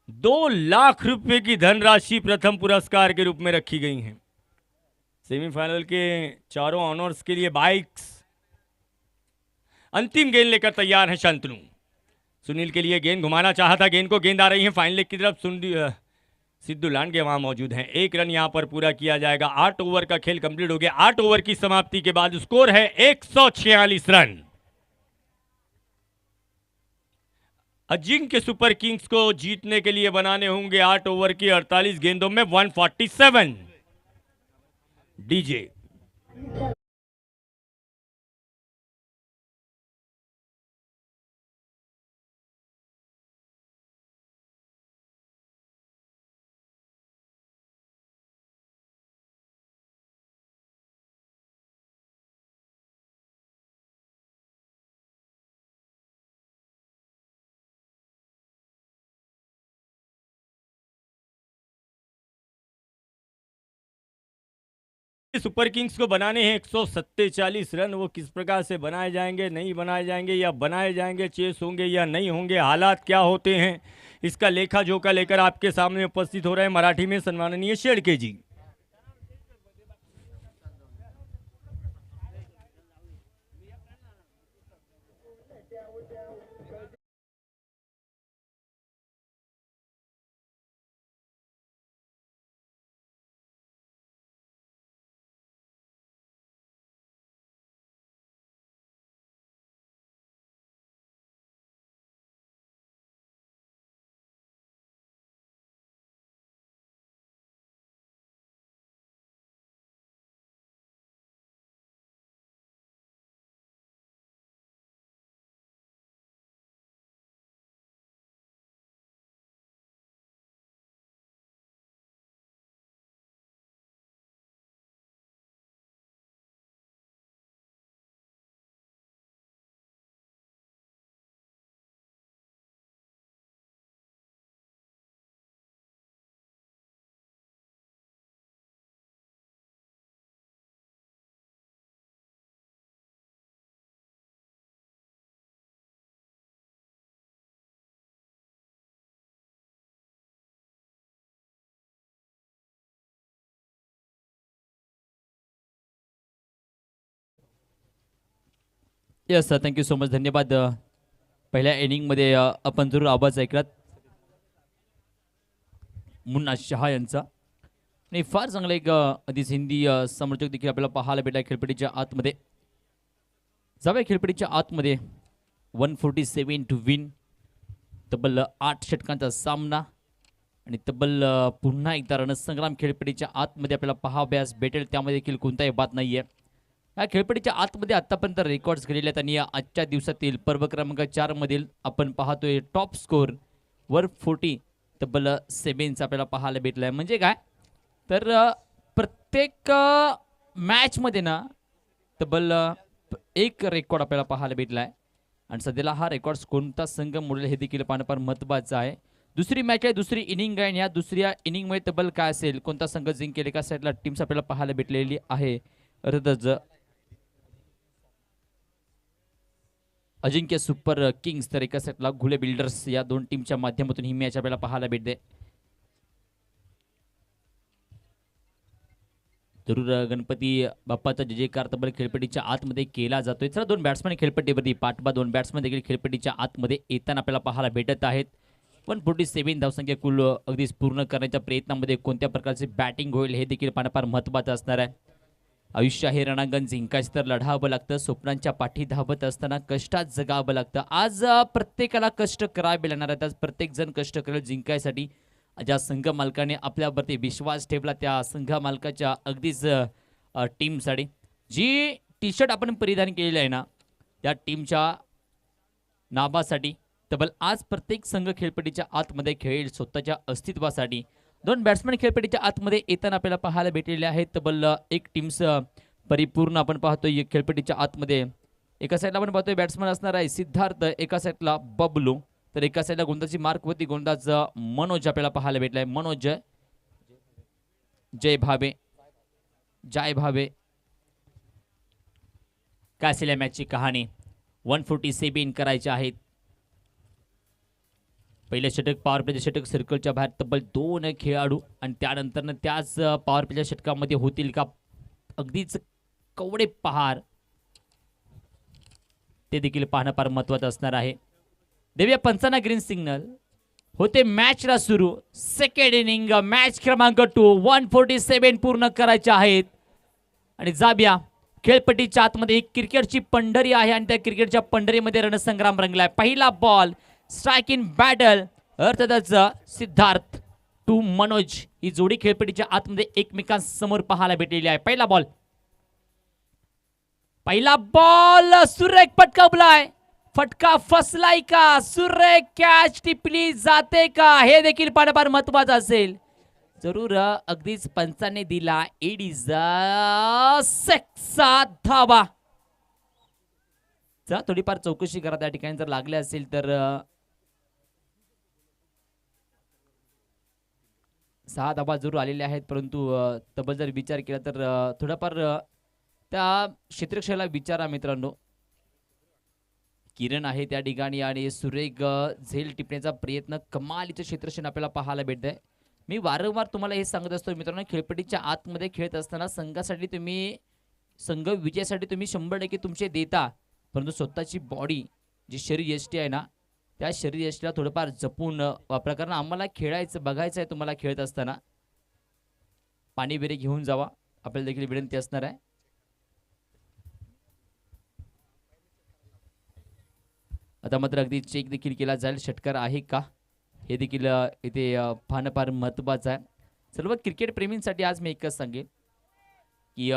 Speaker 3: 2 लाख रुपए की धनराशि प्रथम पुरस्कार के रूप में रखी गई है। सेमीफाइनल के चारों ऑनर्स के लिए बाइक्स। अंतिम गेंद लेकर तैयार है शांतनु। सुनील के लिए गेंद घुमाना चाहता, गेंद को गेंद आ रही है फाइन लेग की तरफ। सिद्धू लांडगे वहां मौजूद हैं। 1 रन यहां पर पूरा किया जाएगा। 8 ओवर का खेल कंप्लीट हो गया। 8 ओवर की समाप्ति के बाद स्कोर है 146 रन। अजिंक्य सुपर किंग्स को जीतने के लिए बनाने होंगे 8 ओवर की 48 गेंदों में 147। डीजे सुपर किंग्स को बनाने हैं 147 रन। वो किस प्रकार से बनाए जाएंगे, नहीं बनाए जाएंगे, या बनाए जाएंगे, चेस होंगे या नहीं होंगे, हालात क्या होते हैं, इसका लेखा जोखा लेकर आपके सामने उपस्थित हो रहे हैं मराठी में सम्माननीय Shedke ji.
Speaker 1: Yes sir, thank you so much, धन्यवाद. पहिल्या इनिंगमध्ये आपण जरूर आवाज ऐकलात मुन्ना शहा यांचा, आणि फार चांगला एक आधीच हिंदी समर्थक देखील आपल्याला पाहायला भेटला खेळपट्टीच्या आतमध्ये. जाऊया खेळपट्टीच्या आतमध्ये. 147 टू विन. तब्बल 8 षटकांचा सामना आणि तब्बल पुन्हा एकदा रणसंग्राम खेळपट्टीच्या आतमध्ये आपल्याला पाहावयास भेटेल. त्यामध्ये देखील कोणताही बात नाही आहे. या खेळपट्टीच्या आतमध्ये आतापर्यंत रेकॉर्ड्स केलेले आहेत आणि या आजच्या दिवसातील पर्व क्रमांक 4 मधील आपण पाहतोय टॉप स्कोर 140 तब्बल 7 आपल्याला पाहायला भेटलाय. म्हणजे काय तर प्रत्येक मॅच मध्ये ना तब्बल एक रेकॉर्ड आपल्याला पाहायला भेटलाय आणि सध्याला हा रेकॉर्ड कोणता संघ मोडेल हे देखील पाहणं फार महत्त्वाचं आहे. दुसरी मॅच आहे, दुसरी इनिंग आहे आणि या दुसऱ्या इनिंगमध्ये तब्बल काय असेल, कोणता संघ जिंकेल, एका साईडला टीम्स आपल्याला पाहायला भेटलेली आहे. अर्थातच अजिंक्य सुपर किंग्स तर एका साईडला घुले बिल्डर्स या दोन टीमच्या माध्यमातून ही मॅच आपल्याला पाहायला भेटते. जरूर गणपती बाप्पाचा जय जयकार तब्बल खेळपट्टीच्या आतमध्ये केला जातोय. चला दोन बॅट्समन खेळपट्टीवरती पाठबा दोन बॅट्समन देखील खेळपट्टीच्या आतमध्ये येताना आपल्याला पाहायला भेटत आहेत. 147 धावसंख्या कुल अगदीच पूर्ण करण्याच्या प्रयत्नामध्ये कोणत्या प्रकारचे बॅटिंग होईल हे देखील पाहणं फार महत्त्वाचं असणार आहे. आयुष्य हे रणांगण जिंकायचं तर लढावं लागतं. स्वप्नांच्या पाठी धावत असताना कष्टात जगावं लागतं. आज प्रत्येकाला कष्ट करावे लागणार आहेत. आज प्रत्येक जण कष्ट करेल जिंकायसाठी. ज्या संघ मालकाने आपल्यावरती विश्वास ठेवला त्या संघ मालकाच्या अगदीच टीमसाठी जी टी शर्ट आपण परिधान केलेली आहे ना त्या टीमच्या नावासाठी तब्बल आज प्रत्येक संघ खेळपट्टीच्या आतमध्ये खेळेल स्वतःच्या अस्तित्वासाठी. दोन बॅट्समन खेळपट्टीच्या आतमध्ये येताना आपल्याला पाहायला भेटलेले आहेत. तब्बल एक टीम्स परिपूर्ण आपण पाहतोय खेळपट्टीच्या आतमध्ये. एका साईडला आपण पाहतोय बॅट्समन असणार आहे सिद्धार्थ, एका साईडला बबलू, तर एका साईडला गोंदाची मार्कवरती गोंदाज मनोज आपल्याला पाहायला भेटलाय. मनोज जय भावे काय असेल या मॅचची कहाणी. 147 करायचे आहेत. पहिले षटक पॉवर प्लेचे षटक सर्कलच्या बाहेर तब्बल 2 खेळाडू आणि त्यानंतर त्याच पॉवर प्लेच्या षटकामध्ये होतील का अगदीच कवडे पहार ते देखील पाहणं फार महत्त्वाचं असणार आहे. देव्या पंचांना ग्रीन सिग्नल होते मॅचला सुरू. सेकंड इनिंग मॅच क्रमांक 2 147 पूर्ण करायचे आहेत आणि जाब्या खेळपट्टीच्या आतमध्ये एक क्रिकेटची पंढरी आहे आणि त्या क्रिकेटच्या पंढरीमध्ये रणसंग्राम रंगलाय. पहिला बॉल स्ट्राइक इन बॅटल अर्थातच सिद्धार्थ टू मनोज ही जोडी खेळपट्टीच्या आतमध्ये एकमेकांसमोर पाहायला भेटलेली आहे. पहिला बॉल सुरेख फटकावलाय. फटका फसलाय का, सुरेख कॅच टिपली जाते का हे देखील पाहणं फार महत्त्वाचं असेल. जरूर अगदीच पंचाने दिला एडीचा सेक्सा धावा. चला थोडीफार चौकशी करा त्या ठिकाणी जर लागले असेल तर 6 धावा जरूर आलेले आहेत. परंतु तब्बल जर विचार केला तर थोडाफार त्या क्षेत्रक्षेत्राला विचारा मित्रांनो. किरण आहे त्या ठिकाणी आणि सुरेख झेल टिपण्याचा प्रयत्न कमालीचं क्षेत्रक्षण आपल्याला पाहायला भेटतंय. मी वारंवार तुम्हाला हे सांगत असतो मित्रांनो, खेळपट्टीच्या आतमध्ये खेळत असताना संघासाठी तुम्ही संघ विजयासाठी तुम्ही 100% तुमचे देता, परंतु स्वतःची बॉडी जी शरीर यष्टी आहे ना त्या शरीर यष्टीला थोडंफार जपून वापरा. कारण आम्हाला खेळायचं बघायचं आहे. तुम्हाला खेळत असताना पाणी बिरे घेऊन जावा आपल्याला देखील विनंती असणार आहे. आता मात्र अगदी चेक देखील केला जाईल षटकार आहे का हे देखील इथे पाहणं फार महत्त्वाचं आहे. सर्व क्रिकेट प्रेमींसाठी आज मी एकच सांगेन की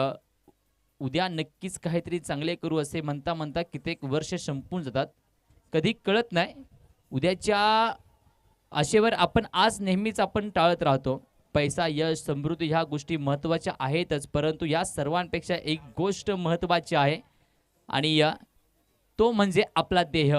Speaker 1: उद्या नक्कीच काहीतरी चांगले करू असे म्हणता म्हणता कित्येक वर्ष संपून जातात, कधी कळत नाही. उद्याच्या आशेवर आपण आज नेहमीच आपण टाळत राहतो. पैसा, यश, समृद्धी ह्या गोष्टी महत्त्वाच्या आहेतच, परंतु या सर्वांपेक्षा एक गोष्ट महत्त्वाची आहे आणि तो म्हणजे आपला देह.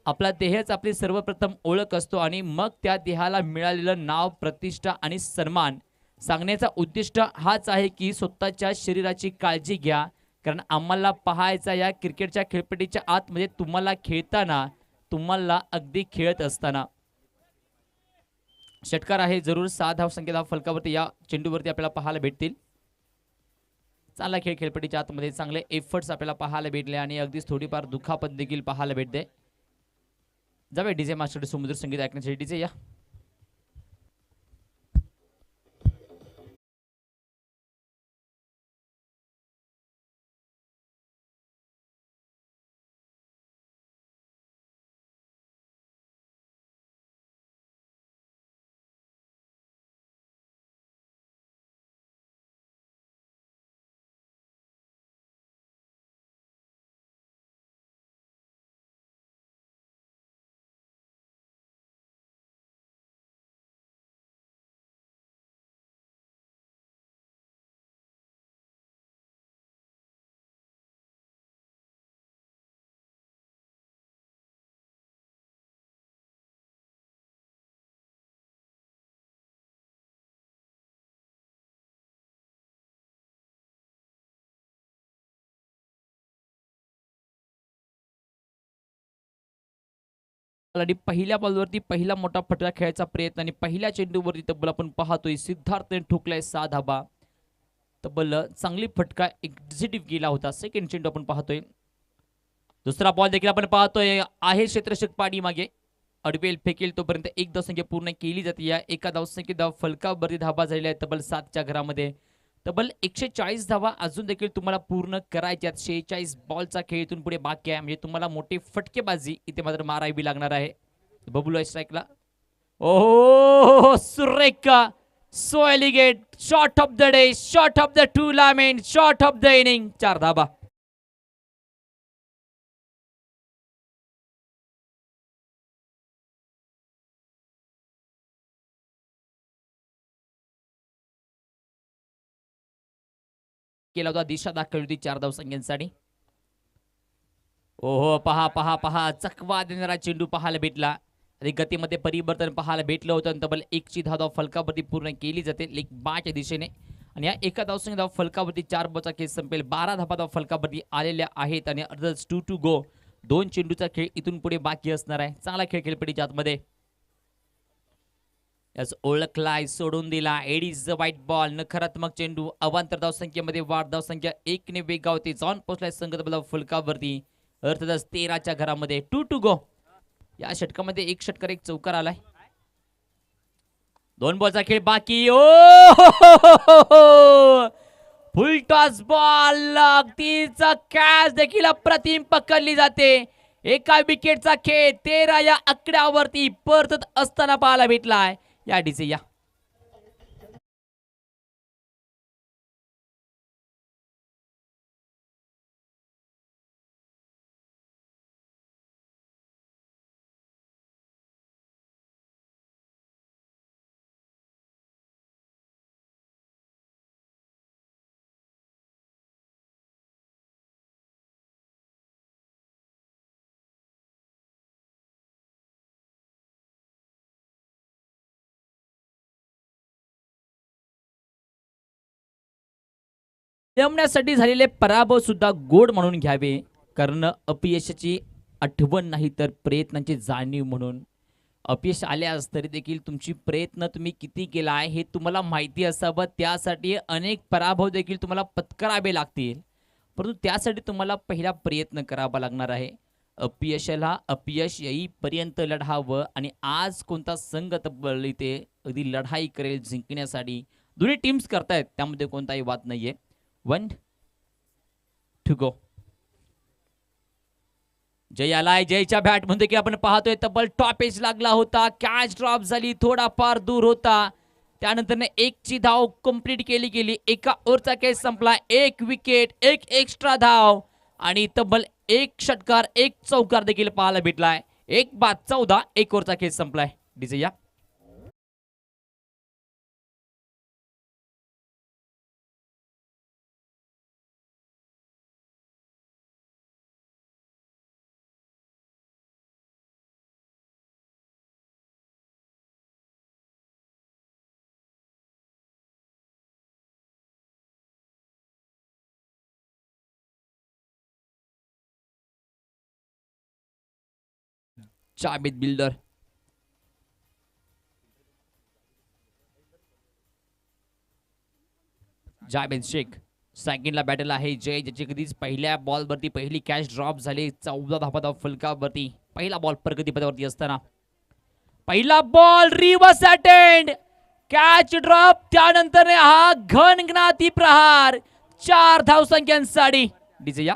Speaker 1: आपला देहच आपली सर्वप्रथम ओळख असतो आणि मग त्या देहाला मिळालेलं नाव, प्रतिष्ठा आणि सन्मान सांगण्याचा उद्दिष्ट हाच आहे की स्वतःच्या शरीराची काळजी घ्या. कारण आम्हाला पाहायचा या क्रिकेटच्या खेळपट्टीच्या आतमध्ये तुम्हाला खेळताना, तुम्हाला अगदी खेळत असताना. षटकार आहे जरूर 6 धावसंख्या फलकावरती या चेंडूवरती आपल्याला पाहायला भेटतील. चांगला खेळ खेळपट्टीच्या आतमध्ये चांगले एफर्ट्स आपल्याला पाहायला भेटले आणि अगदीच थोडीफार दुखापत देखील पाहायला भेटते. जाऊया डीजे मास्टर समुद्र संगीत ऐकण्यासाठी. डीजे या. आणि पहिल्या बॉलवरती पहिला मोठा फटका खेळायचा प्रयत्न आणि पहिल्या चेंडूवरती तब्बल आपण पाहतोय सिद्धार्थने ठोकलाय 6 धाबा. तब्बल चांगली फटका एक्झिटिव्ह केला होता. सेकंड चेंडू आपण पाहतोय. दुसरा बॉल देखील आपण पाहतोय आहे क्षेत्ररक्षक पाडी मागे अडवेल फेकेल तोपर्यंत एक धावसंख्या पूर्ण केली जाते. या एका धावसंख्येत फलकावरती धाबा झालेल्या आहेत तब्बल 7च्या घरामध्ये. तब्बल 140 धावा अजून देखील तुम्हाला पूर्ण करायच्यात. 46 बॉलचा खेळ इथून पुढे बाकी आहे. म्हणजे तुम्हाला मोठी फटकेबाजी इथे मात्र मारावी लागणार आहे. बबलू आहे स्ट्राईकला. ओहो सुरेख so elegant shot of the day, shot of the tournament, shot of the inning. 4 धाबा. केला होता दिशा दाखवली होती 4 धावसंख्यांसाठी. ओहो पहा पहा पहा चकवा देणारा चेंडू पाहायला भेटला. आणि गतीमध्ये परिवर्तन पाहायला भेटलं होतं. तब्बल 1ची धाव फलकावरती पूर्ण केली जाते लेग बाच्या दिशेने. आणि या एका धावसंख्या धाव फलकावरती 4 बॉलचा खेळ संपेल. 12 धावा धाव फलकावरती आलेल्या आहेत आणि अर्धच 2 टू गो. 2 चेंडूचा खेळ इथून पुढे बाकी असणार आहे. चांगला खेळ खेळपडीच्या आतमध्ये याच ओळखलाय सोडून दिला. एडीज व्हाईट बॉल नकारात्मक चेंडू. अवांतर धावसंख्येमध्ये वाढ. धावसंख्या 1ने वेगावती जाऊन पोहोचलाय संघ तब्बल फलकावरती. अर्थातच 13च्या घरामध्ये 2 टू गो. या षटकामध्ये 1 षटकार 1 चौकार आलाय. 2 बॉलचा खेळ बाकी. ओ फुल टॉस बॉल अगदीच कॅच देखील अप्रतिम पकडली जाते. एका विकेटचा खेळ 13 या आकड्यावरती परतत असताना पाहायला भेटलाय. या डीजे या जमण्यासाठी झालेले पराभव सुद्धा गोड म्हणून घ्यावे. कारण अपयशाची आठवण नाही तर प्रयत्नांची जाणीव म्हणून. अपयश आल्यास तरी देखील तुमची प्रयत्न तुम्ही किती केला आहे हे तुम्हाला माहिती असावं. त्यासाठी अनेक पराभव देखील तुम्हाला पत्करावे लागतील. परंतु त्यासाठी तुम्हाला पहिला प्रयत्न करावा लागणार आहे. अपयशाला अपयश येईपर्यंत लढावं. आणि आज कोणता संघ तब्बल इथे अगदी लढाई करेल जिंकण्यासाठी. दोन्ही टीम्स करतायत त्यामध्ये कोणताही वाद नाहीये. 1 टू गो. जय आलाय. जयच्या बॅट मध्ये की आपण पाहतोय तब्बल टॉप एज लागला होता. कॅच ड्रॉप झाली. थोडाफार दूर होता. त्यानंतर 1ची धाव कंप्लीट केली गेली. एका ओव्हरचा खेळ संपला. 1 विकेट 1 एक्स्ट्रा धाव आणि तब्बल 1 षटकार 1 चौकार देखील पाहायला भेटलाय. 1 बाद 14 1 ओव्हरचा खेळ संपलाय. डीजे या जावेद बिल्डर. जावेद शेख सेकंडला बॅटल आहे. जय ज्याची कधीच पहिल्या बॉलवरती पहिली कॅच ड्रॉप झाली. 14 धावा फलकावरती पहिला बॉल प्रगतीपथावरती असताना पहिला ball reverse attend catch drop. त्यानंतर हा घनघनाती प्रहार 4 धावसंख्यांसाठी. डीजे या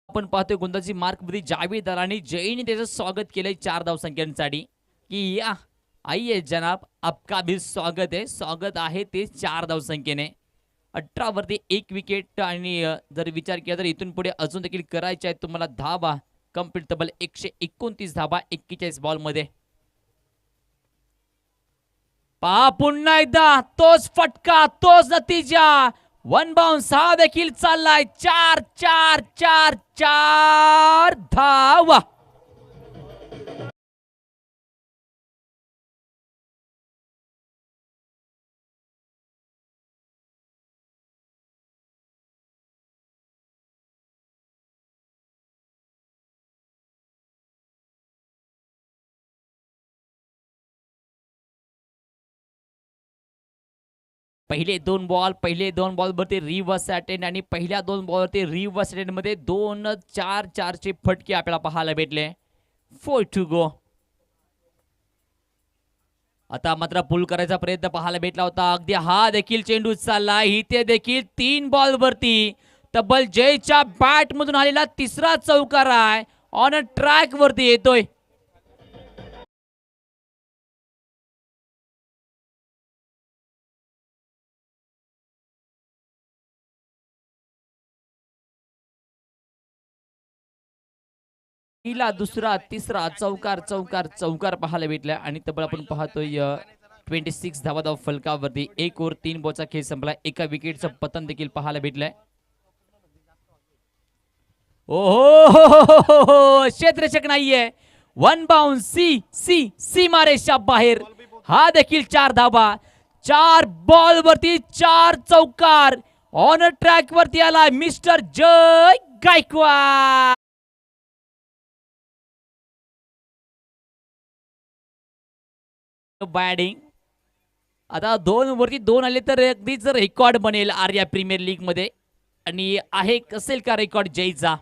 Speaker 1: आपण पाहतोय गोंदाची मार्क मध्ये जावेद आणि जयने त्याचं स्वागत केलंय 4 धावसंख्यांसाठी. की या आइए जनाब आपका भी स्वागत आहे. स्वागत आहे ते 4 धावसंख्येने. 18 वरती 1 विकेट. आणि जर विचार केला तर इथून पुढे अजून देखील करायचे आहेत तुम्हाला धावा कंप्लीट. तब्बल 129 धावा 41 बॉल मध्ये. पहा पुन्हा एकदा तोच फटका तोच नतीजा. वन बाउन्स हा देखील चाललाय. 4 4 4 4 धावा. पहिले दोन बॉल वरती रिव्हर्स अटेंड आणि पहिल्या 2 बॉलवरती रिव्हर्स अटेंड मध्ये 2-4-4 चे फटके आपल्याला पाहायला भेटले. 4 टू गो. आता मात्र पुल करायचा प्रयत्न पाहायला भेटला होता. अगदी हा देखील चेंडू चालला. इथे देखील 3 बॉल वरती तब्बल जयच्या बॅट मधून आलेला तिसरा चौकार आहे. ऑन अ ट्रॅक वरती येतोय. पहिला दुसरा तिसरा चौकार चौकार चौकार पाहायला भेटला आणि तब्बल आपण पाहतोय 26 धावा फलकावरती. 1 ओव्हर 3 बॉलचा खेळ संपला. एका विकेटचं पतन देखील पाहायला भेटलंय. ओहो क्षेत्ररक्षक नाहीये. वन बाउन्स सी सी सीमारेषा बाहेर. हा देखील 4 धावा. 4 बॉल वरती 4 चौकार. ऑन ट्रॅक वरती आला मिस्टर जय गायकवाड. बॅटिंग आता 2 वरती 2 आले तर अगदीच रेकॉर्ड बनेल आर्या प्रीमियर लीग मध्ये. आणि आहे असेल का रेकॉर्ड जयचा.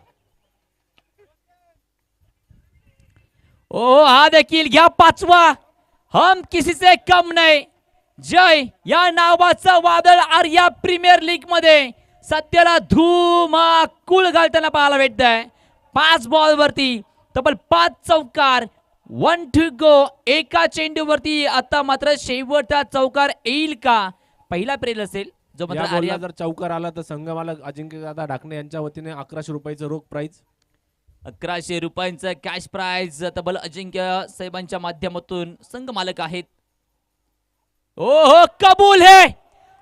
Speaker 1: ओ हा देखील घ्या 5वा. हम किसी से कम नाही. जय या नावाचं वादळ आर्या प्रीमियर लीग मध्ये सध्याला धुमाकूळ घालताना पाहायला भेटत आहे. 5 बॉल वरती तब्बल 5 चौकार. 1 टू गो. एका चेंडूवरती आता मात्र शेवटचा चौकार येईल का. पहिला प्रेल असेल जो
Speaker 2: या
Speaker 1: मात्र
Speaker 2: बॉलला
Speaker 1: आर्या.
Speaker 2: जर चौकार आला तर संघमालक अजिंक्यदादा ढाकणे यांच्या वतीने 1100 रुपयाचं रोख प्राइज.
Speaker 1: 1100 रुपयांचं कॅश प्राइज तब्बल अजिंक्य साहेबांच्या माध्यमातून संघ मालक आहेत. हो कबूल है.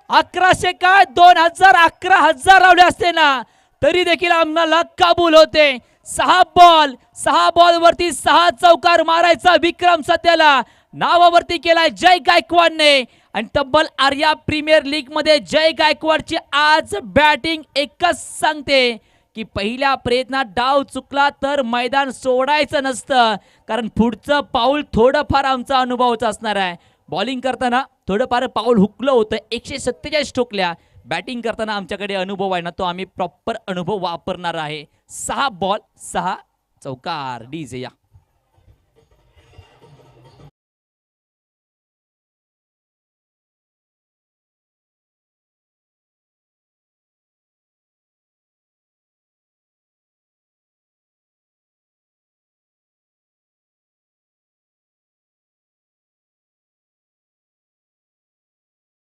Speaker 1: 1100 काय 2000 11,000 लावले असते ना तरी देखील आम्हाला कबूल होते. 6 बॉल वरती 6 चौकार मारायचा विक्रम सध्याला नावावरती केलाय जय गायकवाडने. आणि तब्बल आर्या प्रीमियर लीग मध्ये जय गायकवाडची आज बॅटिंग एकच सांगते की पहिल्या प्रयत्नात डाव चुकला तर मैदान सोडायचं नसतं. कारण पुढचं पाऊल थोडंफार आमचा अनुभवाचं असणार आहे. बॉलिंग करताना थोडंफार पाऊल हुकलं होतं. 147 ठोकल्या. बॅटिंग करताना आमच्याकडे अनुभव आहे ना तो आम्ही प्रॉपर अनुभव वापरणार आहे. 6 बॉल 6 चौकार. डीजे या.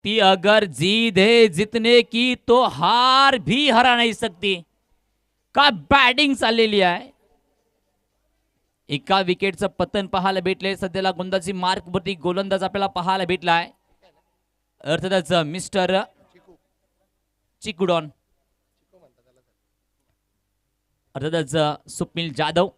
Speaker 1: ती अगर जीत है जितने की तो हार भी हरा नहीं सकती. का बॅटिंग चाललेली आहे. एका विकेटचं पतन पाहायला भेटले. सध्याला गोलंदाजी मार्क वरती गोलंदाज आपल्याला पाहायला भेटलाय. अर्थातच मिस्टर चिकुडॉन. अर्थातच स्वप्नील जाधव.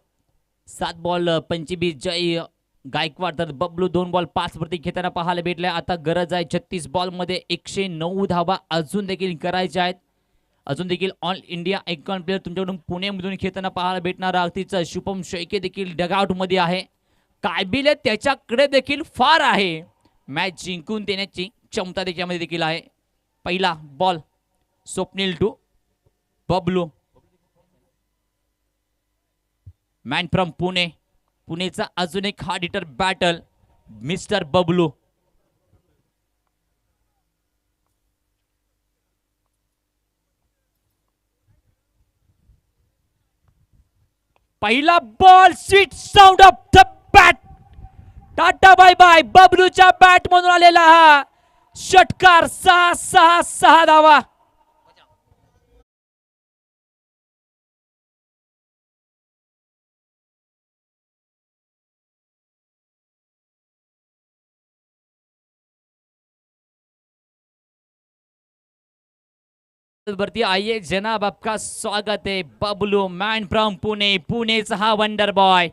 Speaker 1: 7 बॉल 25 जय गायकवाड. तर बबलू 2 बॉल 5 वरती घेताना पाहायला भेटलाय. आता गरज आहे 36 बॉल मध्ये 109 धावा अजून देखील करायच्या आहेत. अजून देखील ऑल इंडिया आयकॉन प्लेअर तुमच्याकडून पुणेमधून खेळताना पाहायला भेटणार. अगदीच शुभम शेळके देखील डगआउट मध्ये आहे. काबिलियत त्याच्याकडे देखील फार आहे. मॅच जिंकून देण्याची क्षमता त्याच्यामध्ये देखील आहे. पहिला ball Swapnil to Bablu. Man from Pune. पुणेचा अजून एक hard hitter batter mister Bablu. पहिला ball sweet sound of the bat. Tata bye bye. बबलूच्या बॅट मधून आलेला हा षटकार. 6 धावा. वरती आइए जनाब, आपका स्वागत है बबलू मॅन फ्रॉम पुणे. पुणेचा हा वंडर बॉय.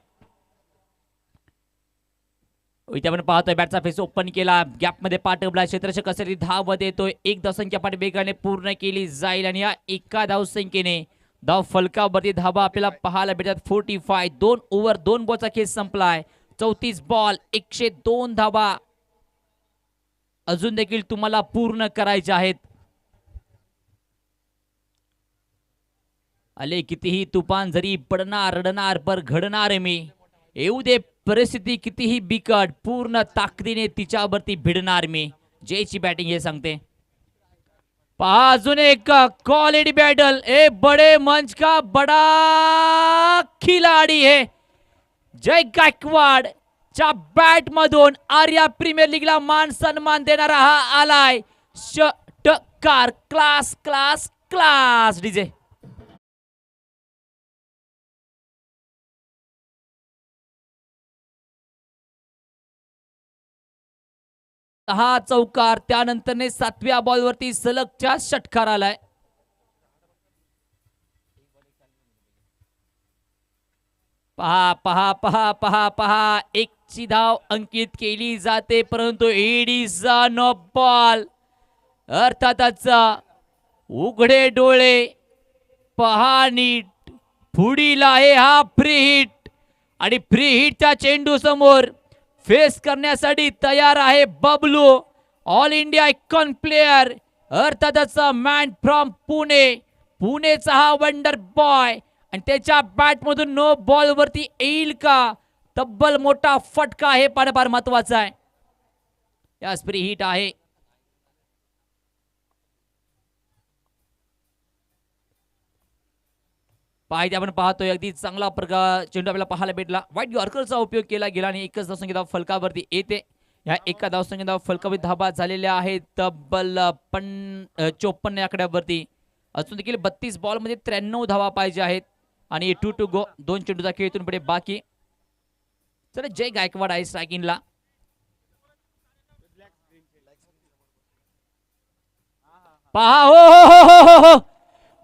Speaker 1: इथे आपण पाहतोय बॅटचा फेस ओपन केला, गॅप मध्ये पाठवला, क्षेत्ररक्षक कसरी धावत येतोय. एक धावसंख्या पाठ वेगाने पूर्ण केली जाईल आणि या एका धावसंख्येने धाव फलकावरती धावा आपल्याला पाहायला भेटतात 45. 2 ओव्हर 2 बॉलचा खेळ संपलाय. 34 बॉल 102 धावा अजून देखील तुम्हाला पूर्ण करायच्या आहेत. आले कितीही तुफान जरी पडणार रडणार पर घडणार मी. येऊ दे परिस्थिती कितीही बिकट, पूर्ण ताकदीने तिच्यावरती भिडणार मी. जयची बॅटिंग हे सांगते. पहा अजून एक क्वालिटी बॅटल. ए बडे मंच का बडा खिलाडी है जय गायकवाड च्या बॅट मधून आर्या प्रीमियर लीगला मान सन्मान देणारा हा आलाय षटकार. Class class class DJ. हा चौकार, त्यानंतरने 7व्या बॉलवरती सलगच्या षटकार आलाय. पहा पहा पहा पहा पहा, एक ची धाव अंकित केली जाते, परंतु एडीचा नो बॉल. अर्थातच उघडे डोळे पहा नीट, पुढील आहे हा फ्री हिट आणि फ्री हिटच्या चेंडू समोर फेस करण्यासाठी तयार आहे Bablu. All India icon player, अर्थातच मॅन फ्रॉम पुणे. पुणेचा हा वंडर बॉय आणि त्याच्या बॅट मधून नो बॉल वरती येईल का? तब्बल मोठा फटका हे पाहणं फार महत्वाचं आहे. या फ्री हिट आहे. पाहिजे आपण पाहतोय अगदी चांगला प्रकार चेंडू आपल्याला पाहायला भेटला. व्हाईट यॉर्करचा उपयोग केला गेला आणि एकच धावसंख्या फलकावरती येते. या एका धावसंख्या फलकावरती धाबा झालेल्या आहेत तब्बल 54 आकड्यावरती. अजून देखील 32 बॉल मध्ये 93 धावा पाहिजे आहेत आणि 2 टू गो. 2 चेंडूचा खेळ इथून पुढे बाकी. चला जय गायकवाड आहे स्ट्रायकिंगला. पहा हो हो हो हो हो,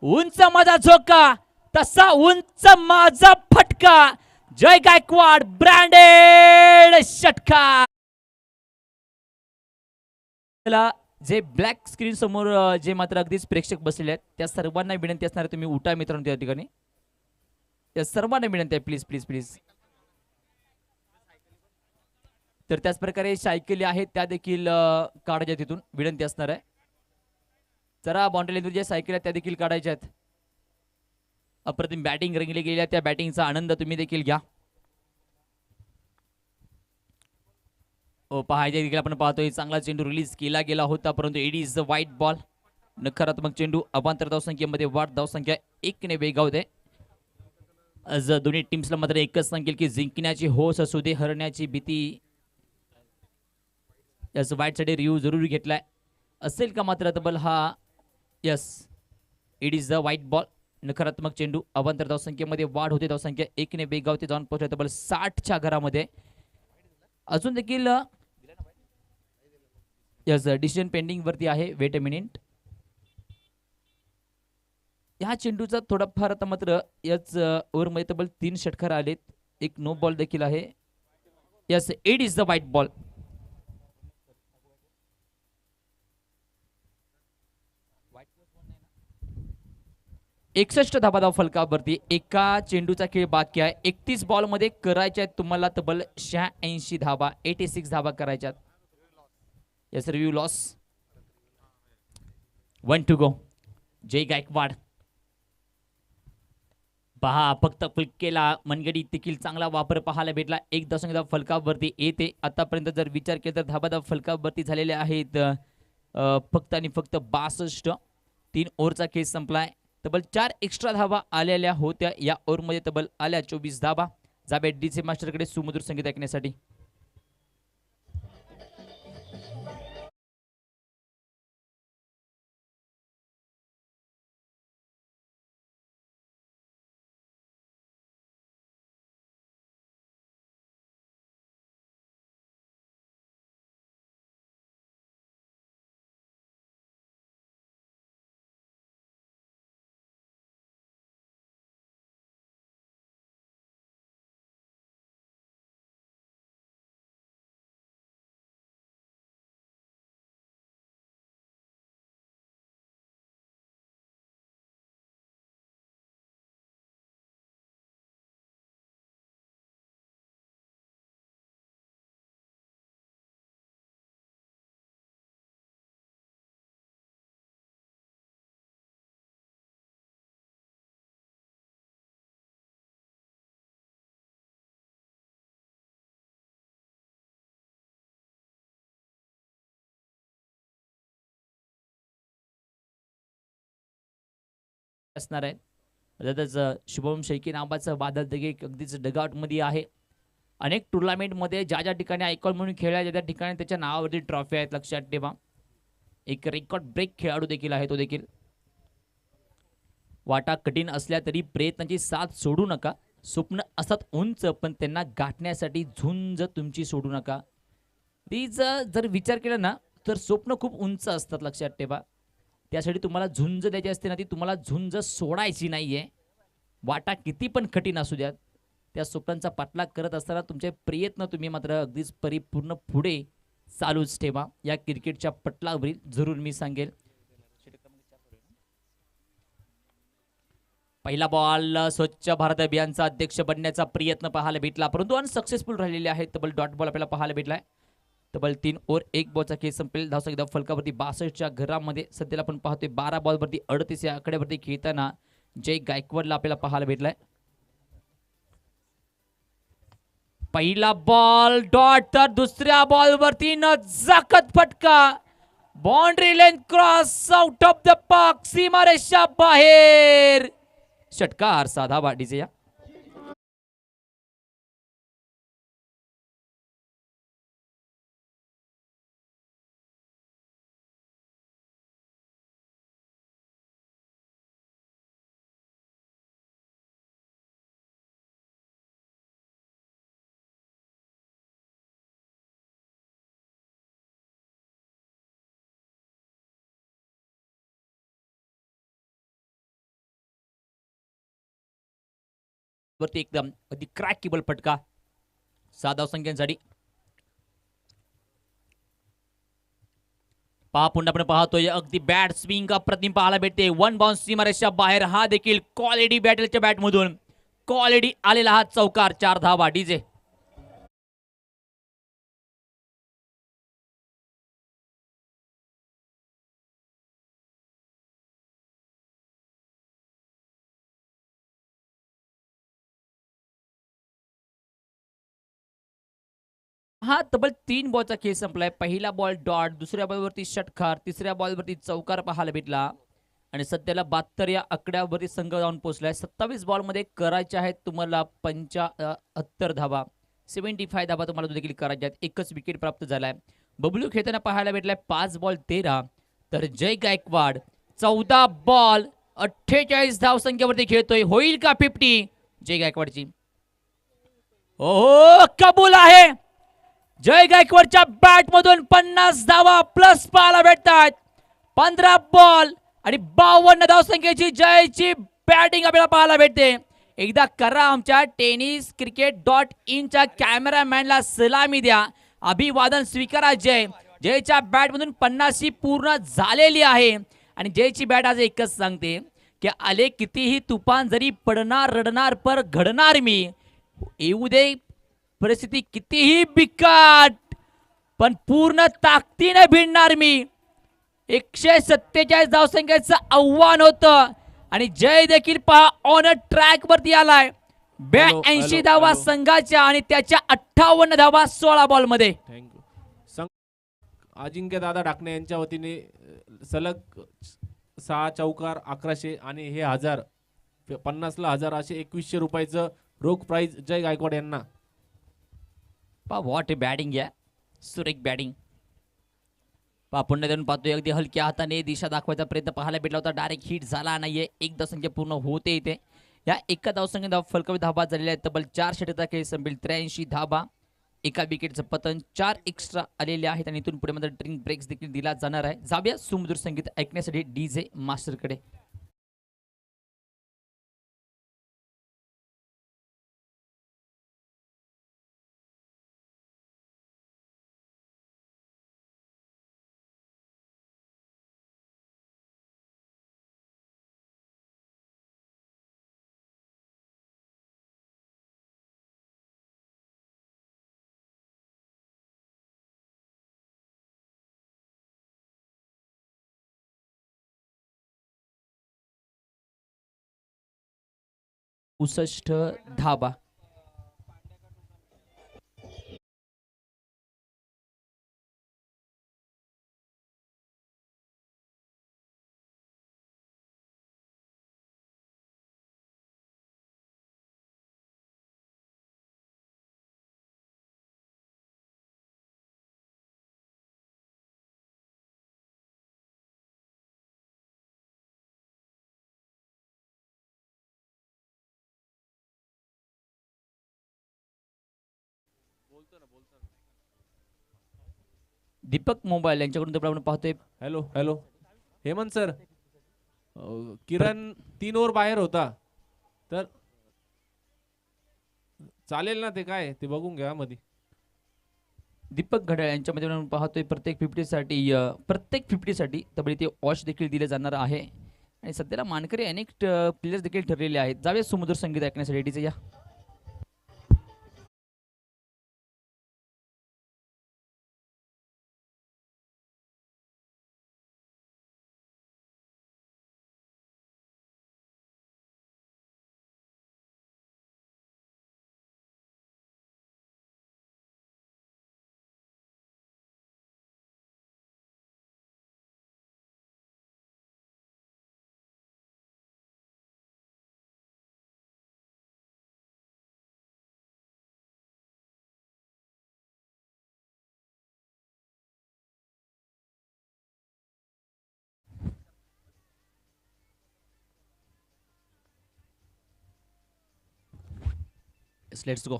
Speaker 1: उंच माझा झोका तसा उंच माझा फटका. जय गायकवाड ब्रँडेड षटकार. जे ब्लॅक स्क्रीन समोर जे मात्र अगदीच प्रेक्षक बसलेले आहेत त्या सर्वांना विनंती असणार आहे, तुम्ही उठा मित्रांनो त्या ठिकाणी. त्या सर्वांना विनंती आहे, प्लीज प्लीज प्लीज. तर त्याच प्रकारे सायकली आहेत त्या देखील काढायच्या तिथून विनंती असणार आहे. जरा बाउंड्री लाईनवर जे सायकल आहेत त्या देखील काढायच्या आहेत. अप्रतिम बॅटिंग रंगली गेल्या, त्या बॅटिंगचा आनंद तुम्ही देखील घ्या. पाहायचे देखील आपण पाहतोय चांगला चेंडू रिलीज केला गेला होता, परंतु एडीज व्हाईट बॉल. नकारात्मक चेंडू. अभांतर धावसंख्येमध्ये वाढ. धावसंख्या 1 ने वेगावते. आज दोन्ही टीम्सला मात्र एकच सांगेल की जिंकण्याची होस असू दे, हरण्याची भीती. यस व्हाईट साठी रिव्ह्यू जरूर घेतलाय असेल का मात्र तब्बल हा. Yes it is the white ball. नकारात्मक चेंडू. अवांतर धावसंख्येमध्ये वाढ होते. धावसंख्या 1 ने वेगावते, जाऊन पोहोचले तब्बल 60च्या घरामध्ये. अजून देखील यस डिसिजन पेंडिंग वरती आहे. Weight a minute. ह्या चेंडूचा थोडाफार आता मात्र याच ओव्हरमध्ये तब्बल 3 षटकार आलेत. एक नो बॉल देखील आहे. Yes it is the white ball. एकसष्ट धाबा धाव फलकावरती. एका चेंडूचा खेळ बाकी आहे. 31 बॉल मध्ये करायच्या आहेत तुम्हाला तब्बल 86 धाबा. 86 धाबा करायच्यात. Yes review loss. 1 to go. Jay Gaikwad. पहा फक्त फलकेला मनगडी देखील चांगला वापर पाहायला भेटला. एक दशंक फलकावरती येते. आतापर्यंत जर विचार केला तर धाबा धाव फलकावरती झालेले आहेत फक्त आणि फक्त 62. 3 ओव्हरचा खेळ संपलाय. तब्बल 4 एक्स्ट्रा धावा आलेल्या होत्या. या ओव्हरमध्ये तब्बल आल्या 24 धावा. जाबे डीजे मास्टरकडे सुमधुर संगीत ऐकण्यासाठी. असणार आहे. तसंच शुभम शेळके नावाचं बादल देखील अगदीच डगआउटमध्ये आहे. अनेक टुर्नामेंटमध्ये ज्या ज्या ठिकाणी आयकॉन म्हणून खेळला त्या ठिकाणी त्याच्या नावावरती ट्रॉफी आहेत, लक्षात ठेवा. एक रेकॉर्ड ब्रेक खेळाडू देखील आहे तो देखील. वाटा कठीण असल्या तरी प्रयत्नांची साथ सोडू नका. स्वप्न असतात उंच, पण त्यांना गाठण्यासाठी झुंज तुमची सोडू नका. तीच जर विचार केला ना तर स्वप्न खूप उंच असतात, लक्षात ठेवा. त्यासाठी तुम्हाला झुंज द्यायची असते ना, ती तुम्हाला झुंज सोडायची नाहीये. वाटा किती पण कठीण असू द्यात, त्या स्वप्नांचा पाठलाग करत असताना तुमचे प्रयत्न तुम्ही मात्र अगदीच परिपूर्ण पुढे चालूच ठेवा. या क्रिकेटच्या पटलावरील जरूर मी सांगेल. पहिला बॉल स्वच्छ भारत अभियानचा अध्यक्ष बनण्याचा प्रयत्न पाहायला भेटला, परंतु अनसक्सेसफुल राहिलेले आहेत. तब्बल डॉट बॉल आपल्याला पाहायला भेटलाय. तब्बल 3 ओव्हर 1 बॉलचा खेळ संपेल. धावसंख्या फलकावरती 62च्या घरामध्ये सध्याला आपण पाहतोय. 12 बॉलवरती 38 या आकड्यावरती खेळताना जय गायकवाडला आपल्याला पाहायला भेटलाय. पहिला बॉल डॉट, तर दुसऱ्या बॉलवरती नजाकत फटका. Boundary line cross, out of the park, सीमारेषा बाहेर. षटकार साधा वाढीचे या. वरती एकदम अगदी क्रॅकेबल फटका 6 धावसंख्यांसाठी. पहा पुन्हा आपण पाहतोय अगदी बॅट स्विंग का प्रतिम पाहायला भेटते. 1 बाउन्स सीमारेषा बाहेर. हा देखील क्वालिटी बॅटलच्या बॅटमधून क्वालिटी आलेला हा चौकार. 4 धावा डीजे. हा तब्बल 3 बॉलचा खेळ संपलाय. पहिला बॉल डॉट, दुसऱ्या बॉलवरती षटकार, तिसऱ्या बॉलवरती चौकार पाहायला भेटला आणि सध्याला 72 या आकड्यावरती संघ जाऊन पोहोचलाय. 27 बॉलमध्ये करायचे आहेत तुम्हाला 75 धावा, 75 धावा तुम्हाला देखील करायच्या आहेत. एकच विकेट प्राप्त झालाय. बबलू खेळताना पाहायला भेटलाय 5 बॉल 13, तर जय गायकवाड 14 बॉल 48 धावसंख्येवरती खेळतोय. होईल का 50 जय गायकवाडची? हो, कबूल आहे. जय गायकवाडच्या बॅट मधून 50 धावा प्लस पाहायला भेटतात. 15 बॉल आणि 52 धावसंख्येची जयची बॅटिंग आपल्याला पाहायला भेटते. एकदा करा आमच्या टेनिस cricket.in च्या कॅमेरामॅनला सलामी द्या, अभिवादन स्वीकारा. जयच्या बॅट मधून 50 पूर्ण झालेली आहे आणि जयची बॅट आज एकच सांगते की आले कितीही तुफान जरी पडणार रडणार पर घडणार मी. येऊ दे परिस्थिती कितीही बिकट, पण पूर्ण ताकदीने भिडणार मी. 147 धावसंख्येचं आव्हान होतं आणि जय देखील पहा ऑन ट्रॅक वरती आलाय. 82 धावा संघाच्या आणि त्याच्या 58 धावा 16 बॉल मध्ये.
Speaker 2: थँक्यू. अजिंक्य दादा डाकणे यांच्या वतीने सलग 6 चौकार 1100 आणि हे 1000 50ला 1000 असे 2100 रुपयाचं रोख प्राइज जय गायकवाड यांना.
Speaker 1: पा व्हॉट बॅटिंग या, सुरेख बॅटिंग. पा पुन्हा देऊन पाहतोय अगदी हलक्या हाताने दिशा दाखवायचा प्रयत्न पाहायला भेटला होता. डायरेक्ट हिट झाला नाहीये. एक धावसंख्या पूर्ण होते इथे. या एका धावसंख्येत फलकावी धावा झालेल्या आहेत. तब्बल 4 षटकाचा खेळ संपेल. 83 धावा, एका विकेटचं पतन, 4 एक्स्ट्रा आलेले आहेत आणि इथून पुढे मात्र ड्रिंक ब्रेक्स देखील दिला जाणार आहे. जाऊया सुमधुर संगीत ऐकण्यासाठी डीजे मास्टरकडे. धावा. दीपक मोबाईल यांच्याकडून तर आपण पाहतोय.
Speaker 2: हॅलो हॅलो हेमंत सर, किरण 3 ओव्हर बाहेर होता, तर चालेल ना? ते काय ते बघून घ्या मध्ये.
Speaker 1: दीपक घड्याळ यांच्यामध्ये आपण पाहतोय प्रत्येक 50साठी तबडी ते वॉच देखील दिले जाणार आहे. आणि सध्याला मानकरी अनेक प्लेयर्स देखील ठरलेले आहेत. जाऊया सुमधुर संगीत ऐकण्यासाठी रेडीचे या. Let's go.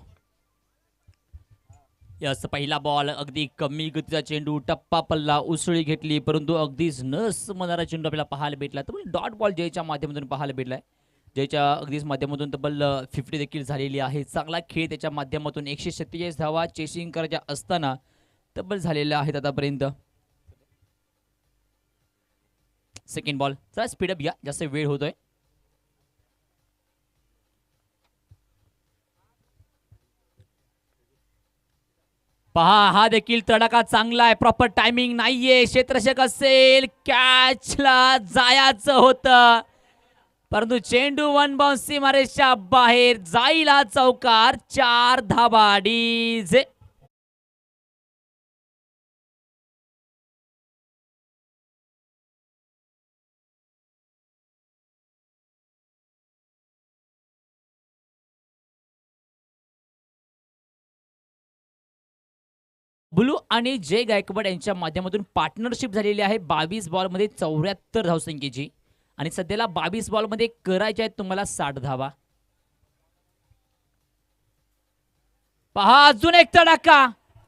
Speaker 1: यस, पहिला बॉल अगदी कमी गतीचा चेंडू, टप्पा पल्ला, उसळी घेतली, परंतु अगदीच न समजणारा चेंडू आपल्याला पाहायला भेटला. तर डॉट बॉल जयच्या माध्यमातून पाहायला भेटलाय. जयच्या अगदीच माध्यमातून तब्बल 50 देखील झालेली आहे. चांगला खेळ त्याच्या माध्यमातून 147 धावा चेसिंग करायच्या असताना तब्बल झालेल्या आहेत आतापर्यंत. सेकंड बॉल, चला स्पीडअप घ्या, जास्त वेळ होतोय. पहा, हा देखील तडाखा चांगला आहे. प्रॉपर टायमिंग नाहीये. क्षेत्ररक्षक असेल, कॅचला जायचं होतं, परंतु चेंडू वन बाउन्स सीमारेषच्या बाहेर जाईल. हा चौकार, 4 धाबा डीजे. बुलू आणि जय गायकवाड यांच्या माध्यमातून पार्टनरशिप झालेली आहे 22 बॉलमध्ये 74 धावसंख्येची. आणि सध्याला 22 बॉलमध्ये करायचे आहेत तुम्हाला 60 धावा. पहा, अजून एक तडाखा,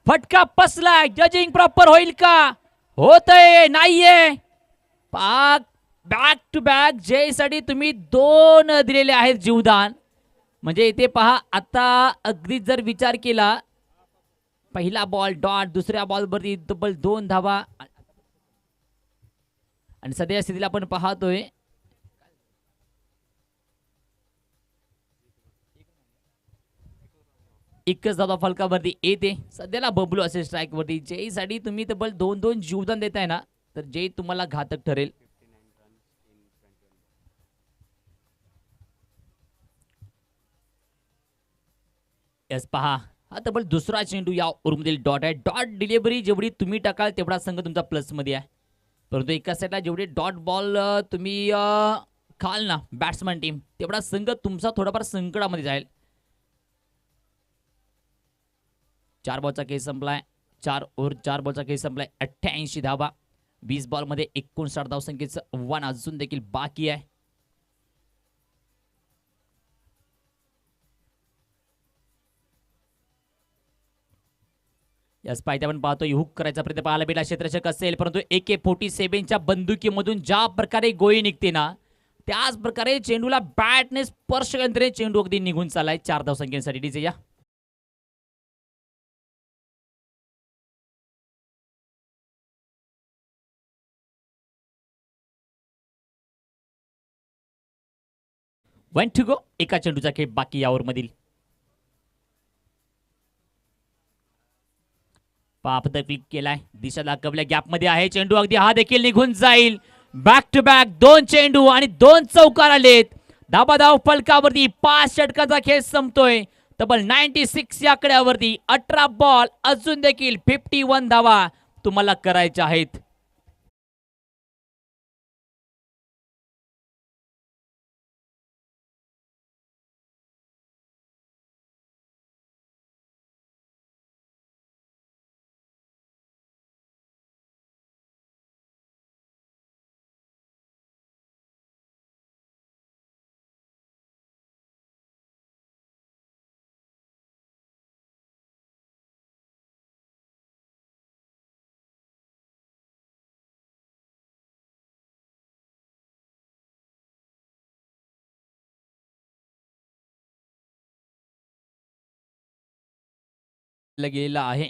Speaker 1: फटका बसलाय. जजिंग प्रॉपर होईल का? होतंय, नाहीये. पहा, बॅक टू बॅक जयसाठी तुम्ही 2 दिलेले आहेत जीवदान. म्हणजे इथे पहा, आता अगदी जर विचार केला, पहिला बॉल डॉट, दुसऱ्या बॉलवरती तब्बल 2 धावा. आणि सध्या स्थितीला आपण पाहतोय एकच धावा फलकावरती येते. सध्याला बबलू असे स्ट्राईक वरती. जयसाठी तुम्ही तब्बल 2-2 जीवदान देताय ना, तर जय तुम्हाला घातक ठरेल. यस, पहा, हा तब्बल दुसरा चेंडू या ओव्हरमधील डॉट आहे. डॉट डिलिव्हरी जेवढी तुम्ही टाकाल तेवढा संघ तुमचा प्लस मध्ये आहे. परंतु एका साईडला जेवढे डॉट बॉल तुम्ही खाल ना बॅट्समॅन टीम, तेवढा संघ तुमचा थोडाफार संकटामध्ये जाईल. 4 बॉलचा खेळ संपलाय. 4 ओव्हर 4 बॉलचा खेळ संपलाय. 88 धावा. 20 बॉलमध्ये 59 धावसंख्येचं आव्हान अजून देखील बाकी आहे. याच पायथ्या आपण पाहतोय हुक करायचा प्रयत्न पाहायला भेटला. क्षेत्ररक्षक असेल, परंतु AK-47च्या बंदुकीमधून ज्या प्रकारे गोळी निघते ना, त्याच प्रकारे चेंडूला बॅटने स्पर्श केल्यानंतर चेंडू अगदी निघून चाललाय. 4 धावसंख्येसाठी डीजे या. One two go. एका चेंडूचा खेळ बाकी यावर मधील. पाप क्लिक केलाय. दिशा दाखवल्या गॅप मध्ये आहे. चेंडू अगदी हा देखील निघून जाईल. बॅक टू बॅक 2 चेंडू आणि 2 चौकार आलेत. धाबाधाव फलकावरती 5 षटकाचा खेळ संपतोय. तब्बल 96 या आकड्यावरती 18 बॉल, अजून देखील 51 धावा तुम्हाला करायच्या आहेत. गेलेला आहे.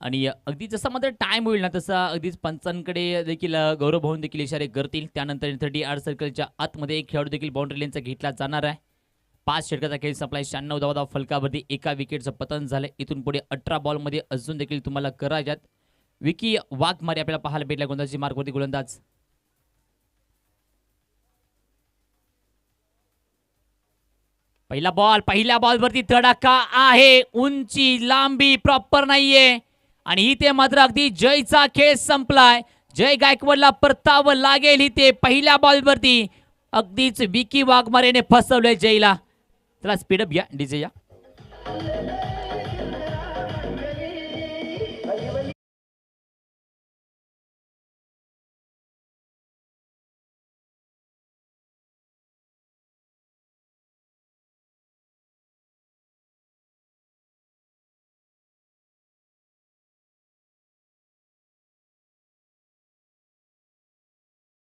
Speaker 1: आणि अगदी जसा मात्र टाइम होईल ना तसा अगदीच पंचांकडे देखील गौरव भाऊन देखील इशारे करतील. त्यानंतर 38 सर्कलच्या आतमध्ये एक खेळाडू देखील बाउंड्री लेनचा घेतला जाणार आहे. 5 षटकाचा खेळ संपलाय. 96 धावा फलकावरती एका विकेटचं पतन झालं. इथून पुढे 18 बॉलमध्ये अजून देखील तुम्हाला करायच्यात. विकी वाघमारे आपल्याला पाहायला भेटला गोलंदाजी मार्कवरती गोलंदाज. पहिल्या बॉलवरती तडाखा आहे. उंची लांबी प्रॉपर नाहीये आणि इथे मात्र अगदी जयचा खेळ संपलाय. जय गायकवाडला परतावं लागेल इथे पहिल्या बॉलवरती. अगदीच विकी वाघमारेने फसवलंय जयला. चला स्पीडअप घ्या डीजे या.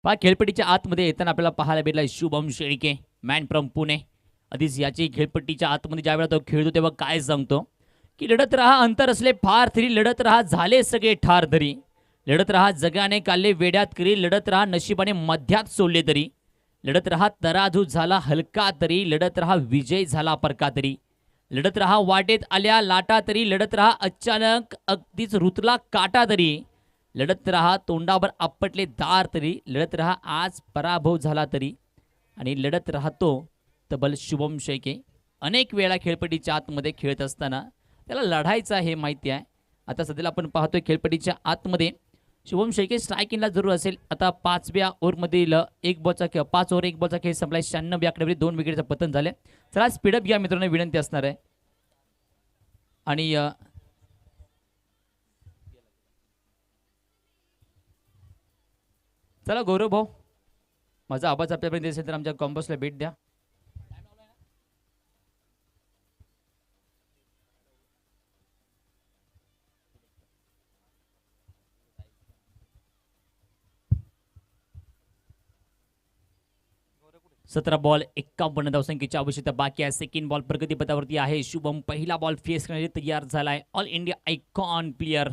Speaker 1: पहा खेळपट्टीच्या आतमध्ये येताना आपल्याला पाहायला भेटला शुभम शेळके मॅन फ्रॉम पुणे. आधीच याची खेळपट्टीच्या आतमध्ये ज्या वेळेला तो खेळतो तेव्हा काय सांगतो की लढत रहा अंतर असले फार तरी, लढत रहा झाले सगळे ठार धरी, लढत रहा जगाने काढले वेड्यात करी, लढत रहा नशिबाने मध्यात सोडले तरी, लढत रहा तराजू झाला हलका तरी, लढत रहा विजय झाला परका तरी, लढत रहा वाटेत आल्या लाटा तरी, लढत रहा अचानक अगदीच रुतला काटा तरी, लढत रहा तोंडावर आपटले दार तरी, लढत रहा आज पराभव झाला तरी, आणि लढत राहतो तबल शुभम शेळके. अनेक वेळा खेळपट्टीच्या आतमध्ये खेळत असताना त्याला लढायचं आहे माहिती आहे. आता सध्याला आपण पाहतोय खेळपट्टीच्या आतमध्ये शुभम शेळके स्ट्राईक इनला जरूर असेल. आता 5व्या ओव्हरमधील 5 ओव्हर 1 बॉलचा खेळ संपलाय. 96 आकड्यावरील 2 विकेटचं पतन झाले. चला स्पीडअप घ्या मित्रांनो, विनंती असणार आहे. आणि चला गौरव भाऊ, माझा आवाज आपल्यापर्यंत असेल तर आमच्या कॉम्बसला भेट द्या. सतरा बॉल 51 धावसंख्येची आवश्यकता बाकी आहे. सेकंड बॉल प्रगतीपथावरती आहे. शुभम पहिला बॉल फेस करण्यासाठी तयार झालाय. All India icon player.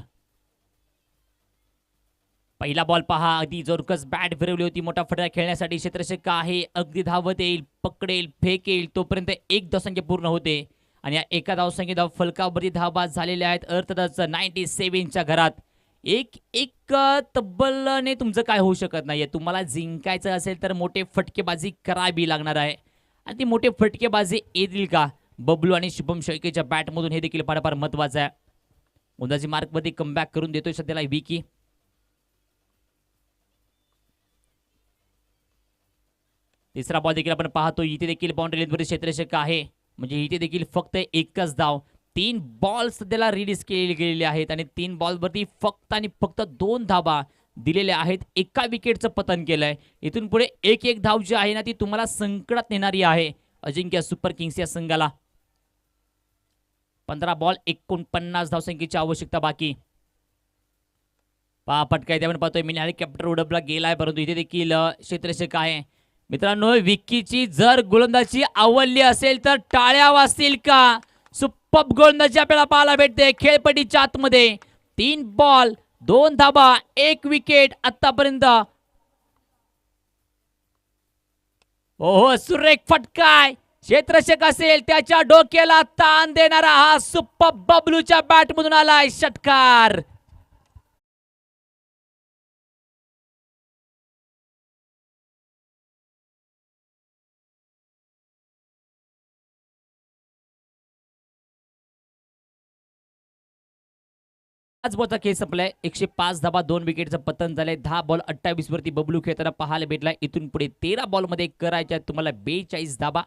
Speaker 1: पहिला बॉल पहा, अगदी जोरकस बॅट फिरवली होती मोठा फटका खेळण्यासाठी. क्षेत्ररक्षक आहे, अगदी धावत येईल, पकडेल, फेकेल तोपर्यंत एक धावसंख्या पूर्ण होते. आणि या एका धावसंख्येत फलकावरती धावा झालेल्या आहेत. अर्थातच 97च्या घरात एक तब्बलने तुमचं काय होऊ शकत नाहीये. तुम्हाला जिंकायचं असेल तर मोठे फटकेबाजी करावी लागणार आहे. आणि ती मोठे फटकेबाजी येतील का बबलू आणि शुभम शेळकेच्या बॅटमधून, हे देखील फार फार महत्वाचं आहे. गोंदाजी मार्कमध्ये कमबॅक करून देतोय सध्याला विकी. तिसरा बॉल देखील आपण पाहतो. इथे देखील बाउंड्री लेनवर क्षेत्ररक्षक आहे, म्हणजे इथे देखील फक्त एकच धाव. 3 बॉल सध्याला रिलीज केले गेलेले आहेत आणि 3 बॉलवरती फक्त आणि फक्त 2 धावा दिलेल्या आहेत. एका विकेटचं पतन केलंय. इथून पुढे एक धाव जी आहे ना ती तुम्हाला संकटात नेणारी आहे अजिंक्य सुपर किंग्स या संघाला. 15 बॉल 49 धावसंख्येची आवश्यकता बाकी. फटका इथे आपण पाहतोय. मिनी हेलिकॉप्टर उडवला गेलाय, परंतु इथे देखील क्षेत्ररक्षक आहे. मित्रांनो, विकीची जर गोलंदाजी आवडली असेल तर टाळ्या वाजतील का? सुपर गोलंदाजी आपल्याला पाहायला भेटते खेळपट्टीच्या आतमध्ये. 3 बॉल 2 धाबा 1 विकेट आतापर्यंत. ओहो, सुरेख फटकाय. क्षेत्ररक्षक असेल त्याच्या डोक्याला ताण देणारा हा सुपर बबलूच्या बॅटमधून आलाय षटकार. आज बॉलचा खेळ संपलाय. 105 धाबा 2 विकेटचं पतन झालंय. 10 बॉल 28 वरती बबलू खेळताना पाहायला भेटलाय. इथून पुढे 13 बॉलमध्ये करायच्या तुम्हाला 42 धाबा,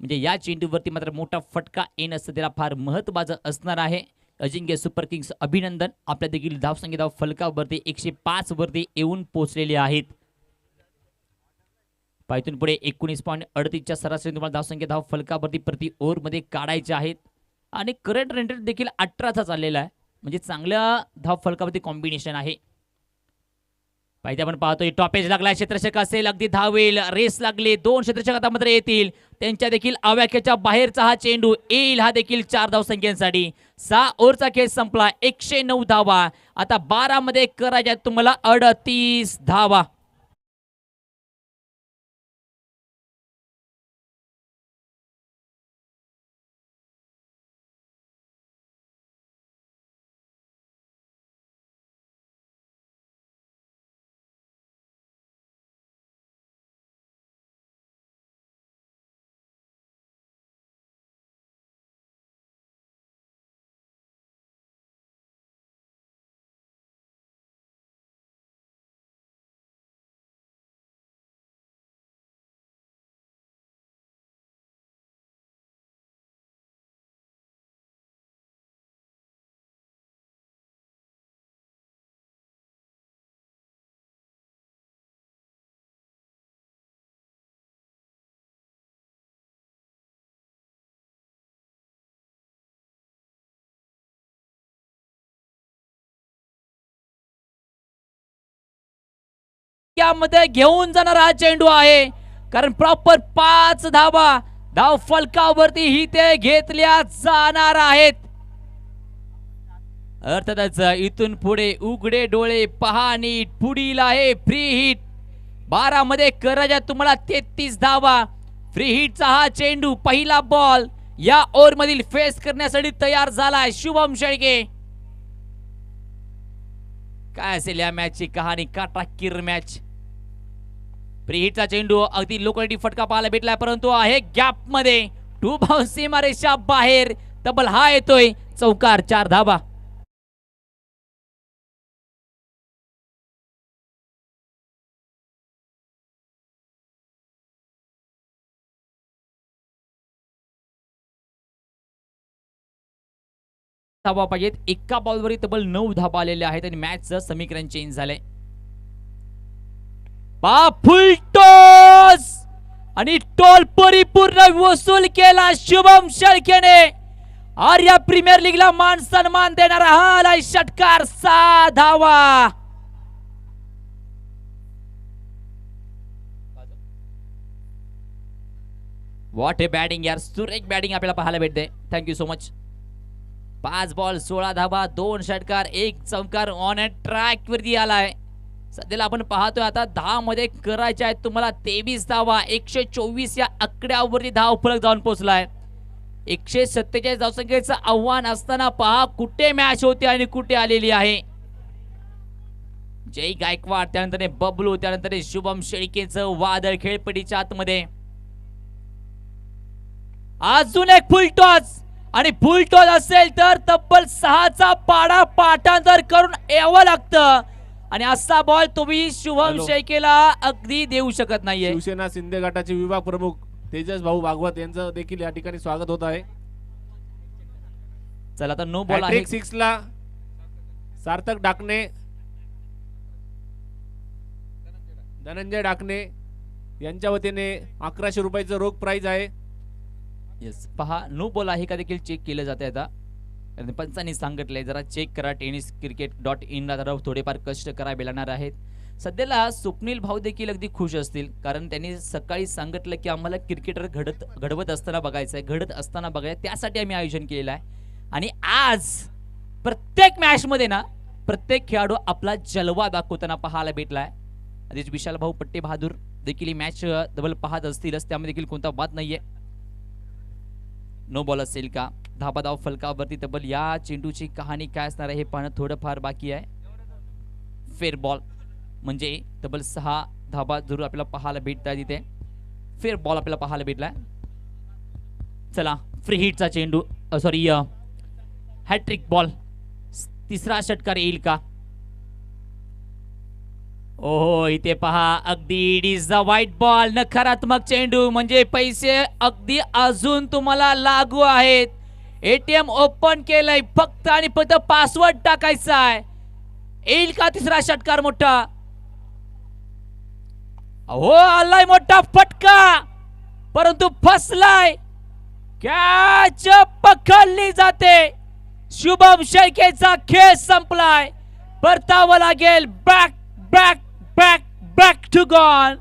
Speaker 1: म्हणजे या चेंडूवरती मात्र मोठा फटका येणं सध्याला फार महत्त्वाचं असणार आहे. अजिंक्य सुपर किंग्स अभिनंदन, आपल्या देखील धावसंख्या फलकावरती 105 वरती येऊन पोहोचलेले आहेत. इथून पुढे 19.38च्या सरासरी तुम्हाला धावसंख्या धाव फलकावरती प्रति ओव्हरमध्ये काढायच्या आहेत. आणि करंट रन रेट देखील 18चा चाललेला आहे, म्हणजे चांगल्या धाव फलकावरती कॉम्बिनेशन आहे. पाहिजे आपण पाहतोय टॉपेज लागला क्षेत्ररक्षक असेल अगदी धावेल रेस लागली 2 क्षेत्ररक्षक आता मात्र येतील त्यांच्या देखील आव्याख्याच्या बाहेरचा हा चेंडू येईल हा देखील 4 धावसंख्येसाठी 6 ओव्हरचा खेळ संपला 109 धावा आता 12 मध्ये करायच्या तुम्हाला 38 धावा. यामध्ये घेऊन जाणार हा चेंडू आहे कारण प्रॉपर 5 धावा धाव फलकावरती ही ते घेतल्या जाणार आहेत. अर्थातच इथून पुढे उघडे डोळे पहा नीट पुढील आहे फ्री हिट 12 मध्ये करायच्या तुम्हाला 33 धावा. फ्री हिटचा हा चेंडू पहिला बॉल या ओव्हर मधील फेस करण्यासाठी तयार झालाय शुभम शेळके. काय असेल या मॅच ची कहाणी काटाकीर मॅच. फ्री हिटचा चेंडू अगदी लोकलिटी फटका पाहायला भेटलाय परंतु आहे गॅप मध्ये 2 बाउन्स सीमारेषा बाहेर तब्बल हा येतोय चौकार 4 धावा. धावा पाहिजेत एका बॉलवरही तब्बल 9 धावा आलेल्या आहेत आणि मॅचचं समीकरण चेंज झालंय. फुल टॉस आणि टोल परिपूर्ण वसूल केला शुभम शेळकेने. आर्या प्रीमियर लीगला मान सन्मान देणारा हा आलाय षटकार 6 धावा. व्हॉट ए बॅटिंग यार सुरेख बॅटिंग आपल्याला पाहायला भेटते. Thank you so much. 5 बॉल 16 धावा 2 षटकार 1 चौकार ऑन अ ट्रॅक वरती आलाय. सध्याला आपण पाहतोय आता 10 मध्ये करायच्या आहेत तुम्हाला 23 धावा 124 या आकड्यावरती धाव फलक जाऊन पोहोचलाय. 147 धावसंख्येचं आव्हान असताना पहा कुठे मॅच होते आणि कुठे आलेली आहे. जय गायकवाड त्यानंतर बबलू त्यानंतर शुभम शेळकेचं वादळ खेळपट्टीच्या आतमध्ये. अजून एक फुल टॉस आणि फुल टॉस असेल तर तब्बल 6चा पाडा पाठांतर करून यावं लागतं आणि असा बॉल तुम्ही शुभम शेळकेला अगदी देऊ शकत नाहीये.
Speaker 2: शिवसेना शिंदे गटाचे विभाग प्रमुख तेजस भाऊ भागवत यांचं देखील या ठिकाणी स्वागत होत आहे.
Speaker 1: चला आता नो बॉल आहे
Speaker 2: 6 ला सार्थक डाकणे धनंजय डाकणे यांच्या वतीने 1100 रुपयाचं रोख प्राइज आहे.
Speaker 1: येस पहा नो बॉल आहे का देखील चेक केलं जाते आता कारण पंचांनी सांगितलंय जरा चेक करा tenniscricket.in ला जरा थोडेफार कष्ट करावे लागणार आहेत. सध्याला स्वप्नील भाऊ देखील अगदी खुश असतील कारण त्यांनी सकाळी सांगितलं की आम्हाला क्रिकेटर घडवत असताना बघायचंय घडत असताना बघायचं त्यासाठी आम्ही आयोजन केलेलं आहे. आणि आज प्रत्येक मॅच मध्ये ना प्रत्येक खेळाडू आपला जलवा दाखवताना पाहायला भेटलाय. आधीच विशाल भाऊ पट्टे बहादूर देखील ही मॅच डबल पाहत असतीलच त्यामध्ये देखील कोणता वाद नाहीये. नो बॉल असेल का धाबा धाव फलकावरती तब्बल या चेंडूची कहाणी काय असणार आहे हे पाहणं थोडंफार बाकी आहे. फेर बॉल म्हणजे तब्बल 6 धाबा जरूर आपल्याला पाहायला भेटतात तिथे. फेर बॉल आपल्याला पाहायला भेटलाय. चला फ्री हिटचा चेंडू सॉरी हॅट्रिक बॉल 3रा षटकार येईल का. ओहो इथे पहा अगदी it is the white ball नकारात्मक चेंडू म्हणजे पैसे अगदी अजून तुम्हाला लागू आहेत. एटीएम ओपन केलंय फक्त आणि फक्त पासवर्ड टाकायचा आहे. येईल का 3रा षटकार मोठा. हो आलाय मोठा फटका परंतु फसलाय. कॅच पकडली जाते. शुभम शेळकेचा खेळ संपलाय. परतावं लागेल back back back back to gone.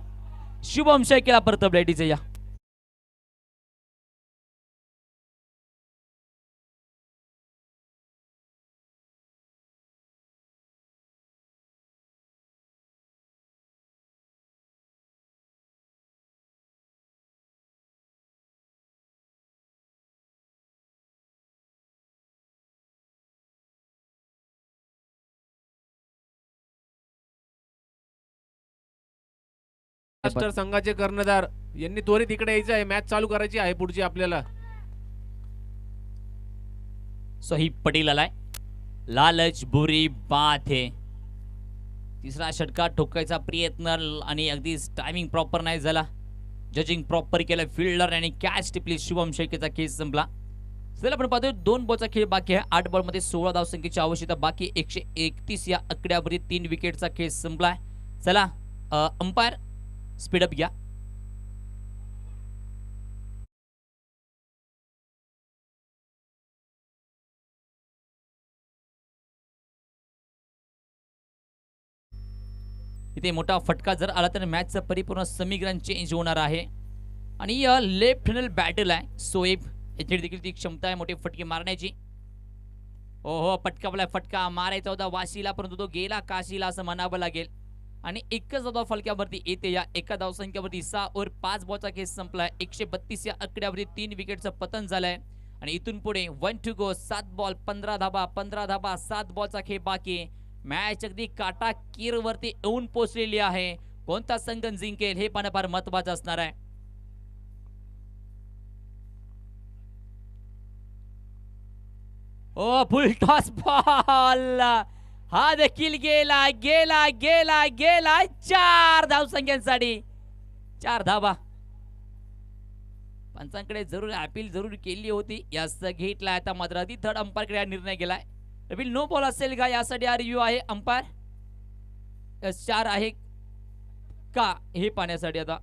Speaker 1: Shubham शेखेला परत लेडीचे या.
Speaker 2: महाराष्ट्र संघाचे कर्णधार यांनी त्वरित इकडे यायचं आहे. मॅच चालू करायची आहे पुढची आपल्याला.
Speaker 1: सोहिब पटेल आलाय. लालच बुरी बात है. तिसरा षटकार ठोकायचा प्रयत्न आणि अगदी टायमिंग प्रॉपर नाही झाला. जजिंग प्रॉपर केलं. फिल्डर आणि कॅच टिपली. शुभम शेखेचा खेळ संपला. चला आपण पाहतोय 2 बॉलचा खेळ बाकी आहे. 8 बॉल मध्ये 16 धावसंख्येची आवश्यकता बाकी. 131 या आकड्यावरती 3 विकेटचा खेळ संपलाय. चला अंपायर स्पीडअप घ्या. इथे मोठा फटका जर आला तर मॅचचं परिपूर्ण समीकरण चेंज होणार आहे. आणि लेफ्ट हँड बॅटल आहे सोएब याची देखील ती क्षमता आहे मोठी फटके मारण्याची. ओहो पटकावला. फटका मारायचा होता वाशीला परंतु तो गेला काशीला असं म्हणावं लागेल. आणि एकच धाव फलक्यावरती येते. या एका धावसंख्येवरती 6 ओव्हर 5 बॉलचा खेळ संपलाय. 132 या आकड्यावरती 3 विकेटचं पतन झालंय. आणि इथून पुढे 1 टू गो. 7 बॉल 15 धाबा 15 धाबा 7 बॉलचा खेळ बाकी. मॅच अगदी काटा कीर वरती येऊन पोहोचलेली आहे. कोणता संघ जिंकेल हे पाहणं फार महत्वाचं असणार आहे. ओ फुल टॉस बॉल. हा देखील गेला गेला गेला गेला. 4 धावसंख्यांसाठी 4 धावा. पंचांकडे जरूर अपील जरूर केली होती. यास घेतला आता मात्र आधी थर्ड अंपायरकडे हा निर्णय गेलाय. रविल नो बॉल असेल का यासाठी हा रिव्ह्यू आहे अंपायर. 4 आहे का हे पाहण्यासाठी आता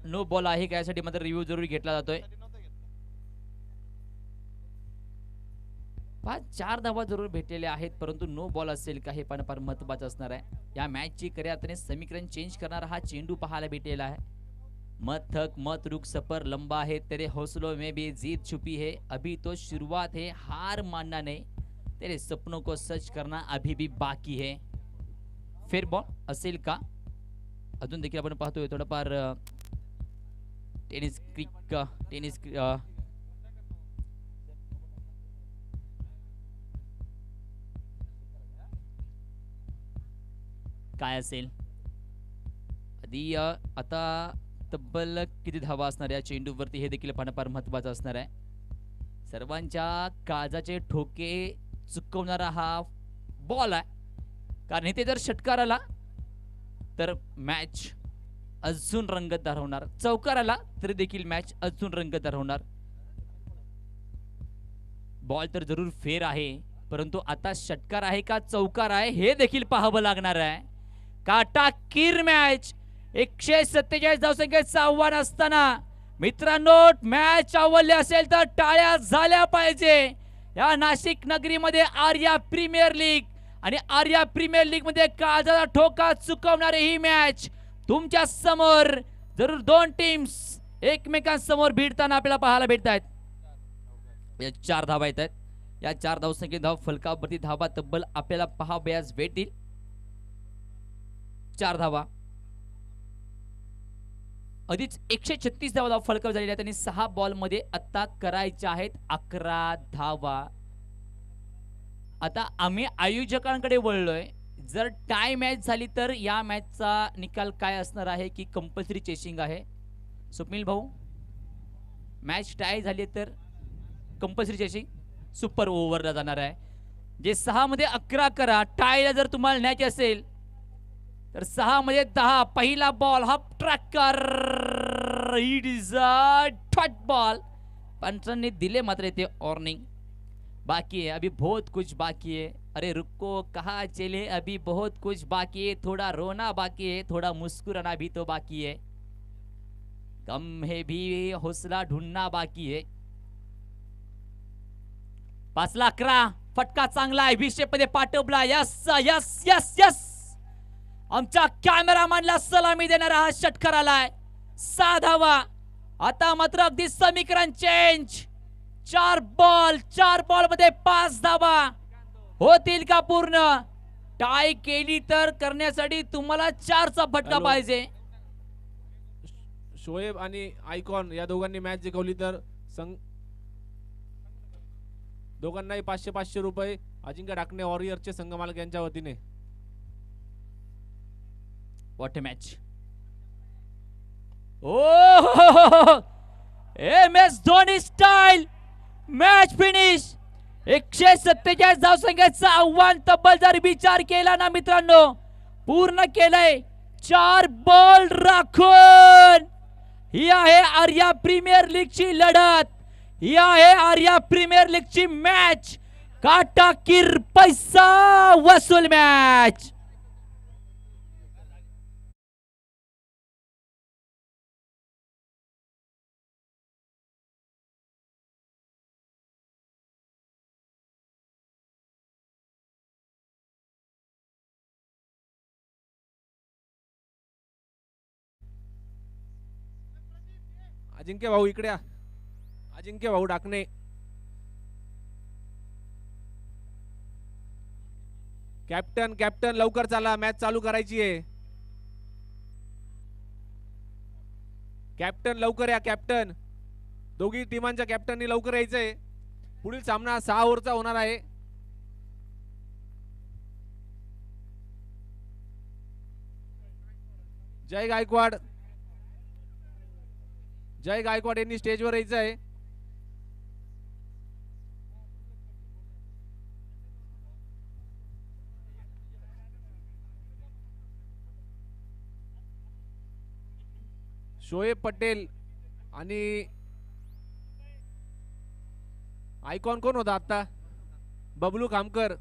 Speaker 1: नो बॉल आहे का यासाठी मात्र रिव्ह्यू जरूर घेतला जातोय. 4 धावा जरूर भेटलेल्या आहेत परंतु नो बॉल असेल का हे पण फार महत्त्वाचं असणार आहे. या मॅचची खऱ्या अर्थाने समीकरण चेंज करणारा हा चेंडू पाहायला भेटलेला आहे. मत थक मत रुक सफर लंबा है तेरे हौसलों में भी जीत छुपी है अभी तो शुरुआत है हार मानना नहीं तेरे सपनों को सच करना अभी भी बाकी है. फेर बॉल असेल का अजून देखील आपण पाहतोय थोडंफार टेनिस काय असेल आधी आता तब्बल किती धावा असणार या चेंडूवरती हे देखील पाहणं फार महत्त्वाचं असणार आहे. सर्वांच्या काळजाचे ठोके चुकवणारा हा बॉल आहे कारण इथे जर षटकार आला तर मॅच अजून रंगतदार होणार. चौकार आला तरी देखील मॅच अजून रंगतदार होणार. बॉल तर जरूर फेर आहे परंतु आता षटकार आहे का चौकार आहे हे देखील पाहावं लागणार आहे. काटा कीर मॅच 147 धावसंख्येचं आव्हान असताना मित्रांनो मॅच आवडली असेल तर टाळ्या झाल्या पाहिजे. या नाशिक नगरीमध्ये आर्या प्रीमियर लीग आणि आर्या प्रीमियर लीग मध्ये काळजाचा ठोका चुकवणारी ही मॅच तुमच्या समोर जरूर 2 टीम्स एकमेकांसमोर भिडताना आपल्याला पाहायला भेटत आहेत. 4 धावा येत आहेत. या 4 धावसंख्येत धाव फलकावरती धावा तब्बल आपल्याला पाहावयास भेटतील. 4 धावा आधीच 136 धावा फलकावर झालेल्या त्यांनी 6 बॉल मध्ये आता करायच्या आहेत 11 धावा. आता आम्ही आयोजकांकडे वळलोय. जर टाय मॅच झाली तर या मॅचचा निकाल काय असणार आहे की कंपल्सरी चेसिंग आहे. स्वप्नील भाऊ मॅच टाय झाली तर कंपल्सरी चेसिंग सुपर ओव्हरला जाणार आहे. जे 6 मध्ये 11 करा. टायला जर तुम्हाला न्यायचे असेल तर 6 मध्ये 10. पहिला ball half tracker it is a dot ball. पंचांनी दिले मात्र इथे वॉर्निंग. बाकी है अभी बहुत कुछ बाकी है. अरे रुको कहाँ चले, अभी बहुत कुछ बाकी है, थोड़ा रोना बाकी है, थोड़ा मुस्कुराना भी तो बाकी है, गम है भी हौसला ढूंढना बाकी है. 5-11 फटका चांगला आहे, 20 मध्ये पाठवला. यस यस यस यस, आमच्या कॅमेरामॅनला सलामी देणारा हा षटकार आलाय. 6 धावा. आता मात्र अगदी समीकरण चेंज. 4 बॉल मध्ये 5 धावा होतील का पूर्ण? टाय केली तर करण्यासाठी तुम्हाला 4चा फटका
Speaker 2: हॅलो.
Speaker 1: पाहिजे.
Speaker 2: शोएब आणि आयकॉन या दोघांनी मॅच जिंकवली तर दोघांनाही 500 रुपये अजिंक्य डाकणे वॉरियरचे संघ मालक यांच्या वतीने.
Speaker 1: What a match. Oh MS Dhoni style. Match finish. 147 धावसंख्येचं आव्हान तब्बल जर विचार केला ना मित्रांनो, पूर्ण केलंय. 4 बॉल राखून ही आहे आर्या प्रीमियर लीगची लढत. ही आहे आर्या प्रीमियर लीगची मॅच. काटाकीर पैसा वसूल मॅच.
Speaker 2: अजिंक्य भाऊ इकडे या. अजिंक्य भाऊ डाकणे. कॅप्टन लवकर चला, मॅच चालू करायची आहे. कॅप्टन लवकर या. कॅप्टन, दोघी टीमांच्या कॅप्टननी लवकर यायचंय. पुढील सामना 6 ओव्हरचा होणार आहे. जय गायकवाड यांनी स्टेजवर यायचं आहे. शोएब पटेल आणि आयकॉन कोण होता आता? बबलू खामकर.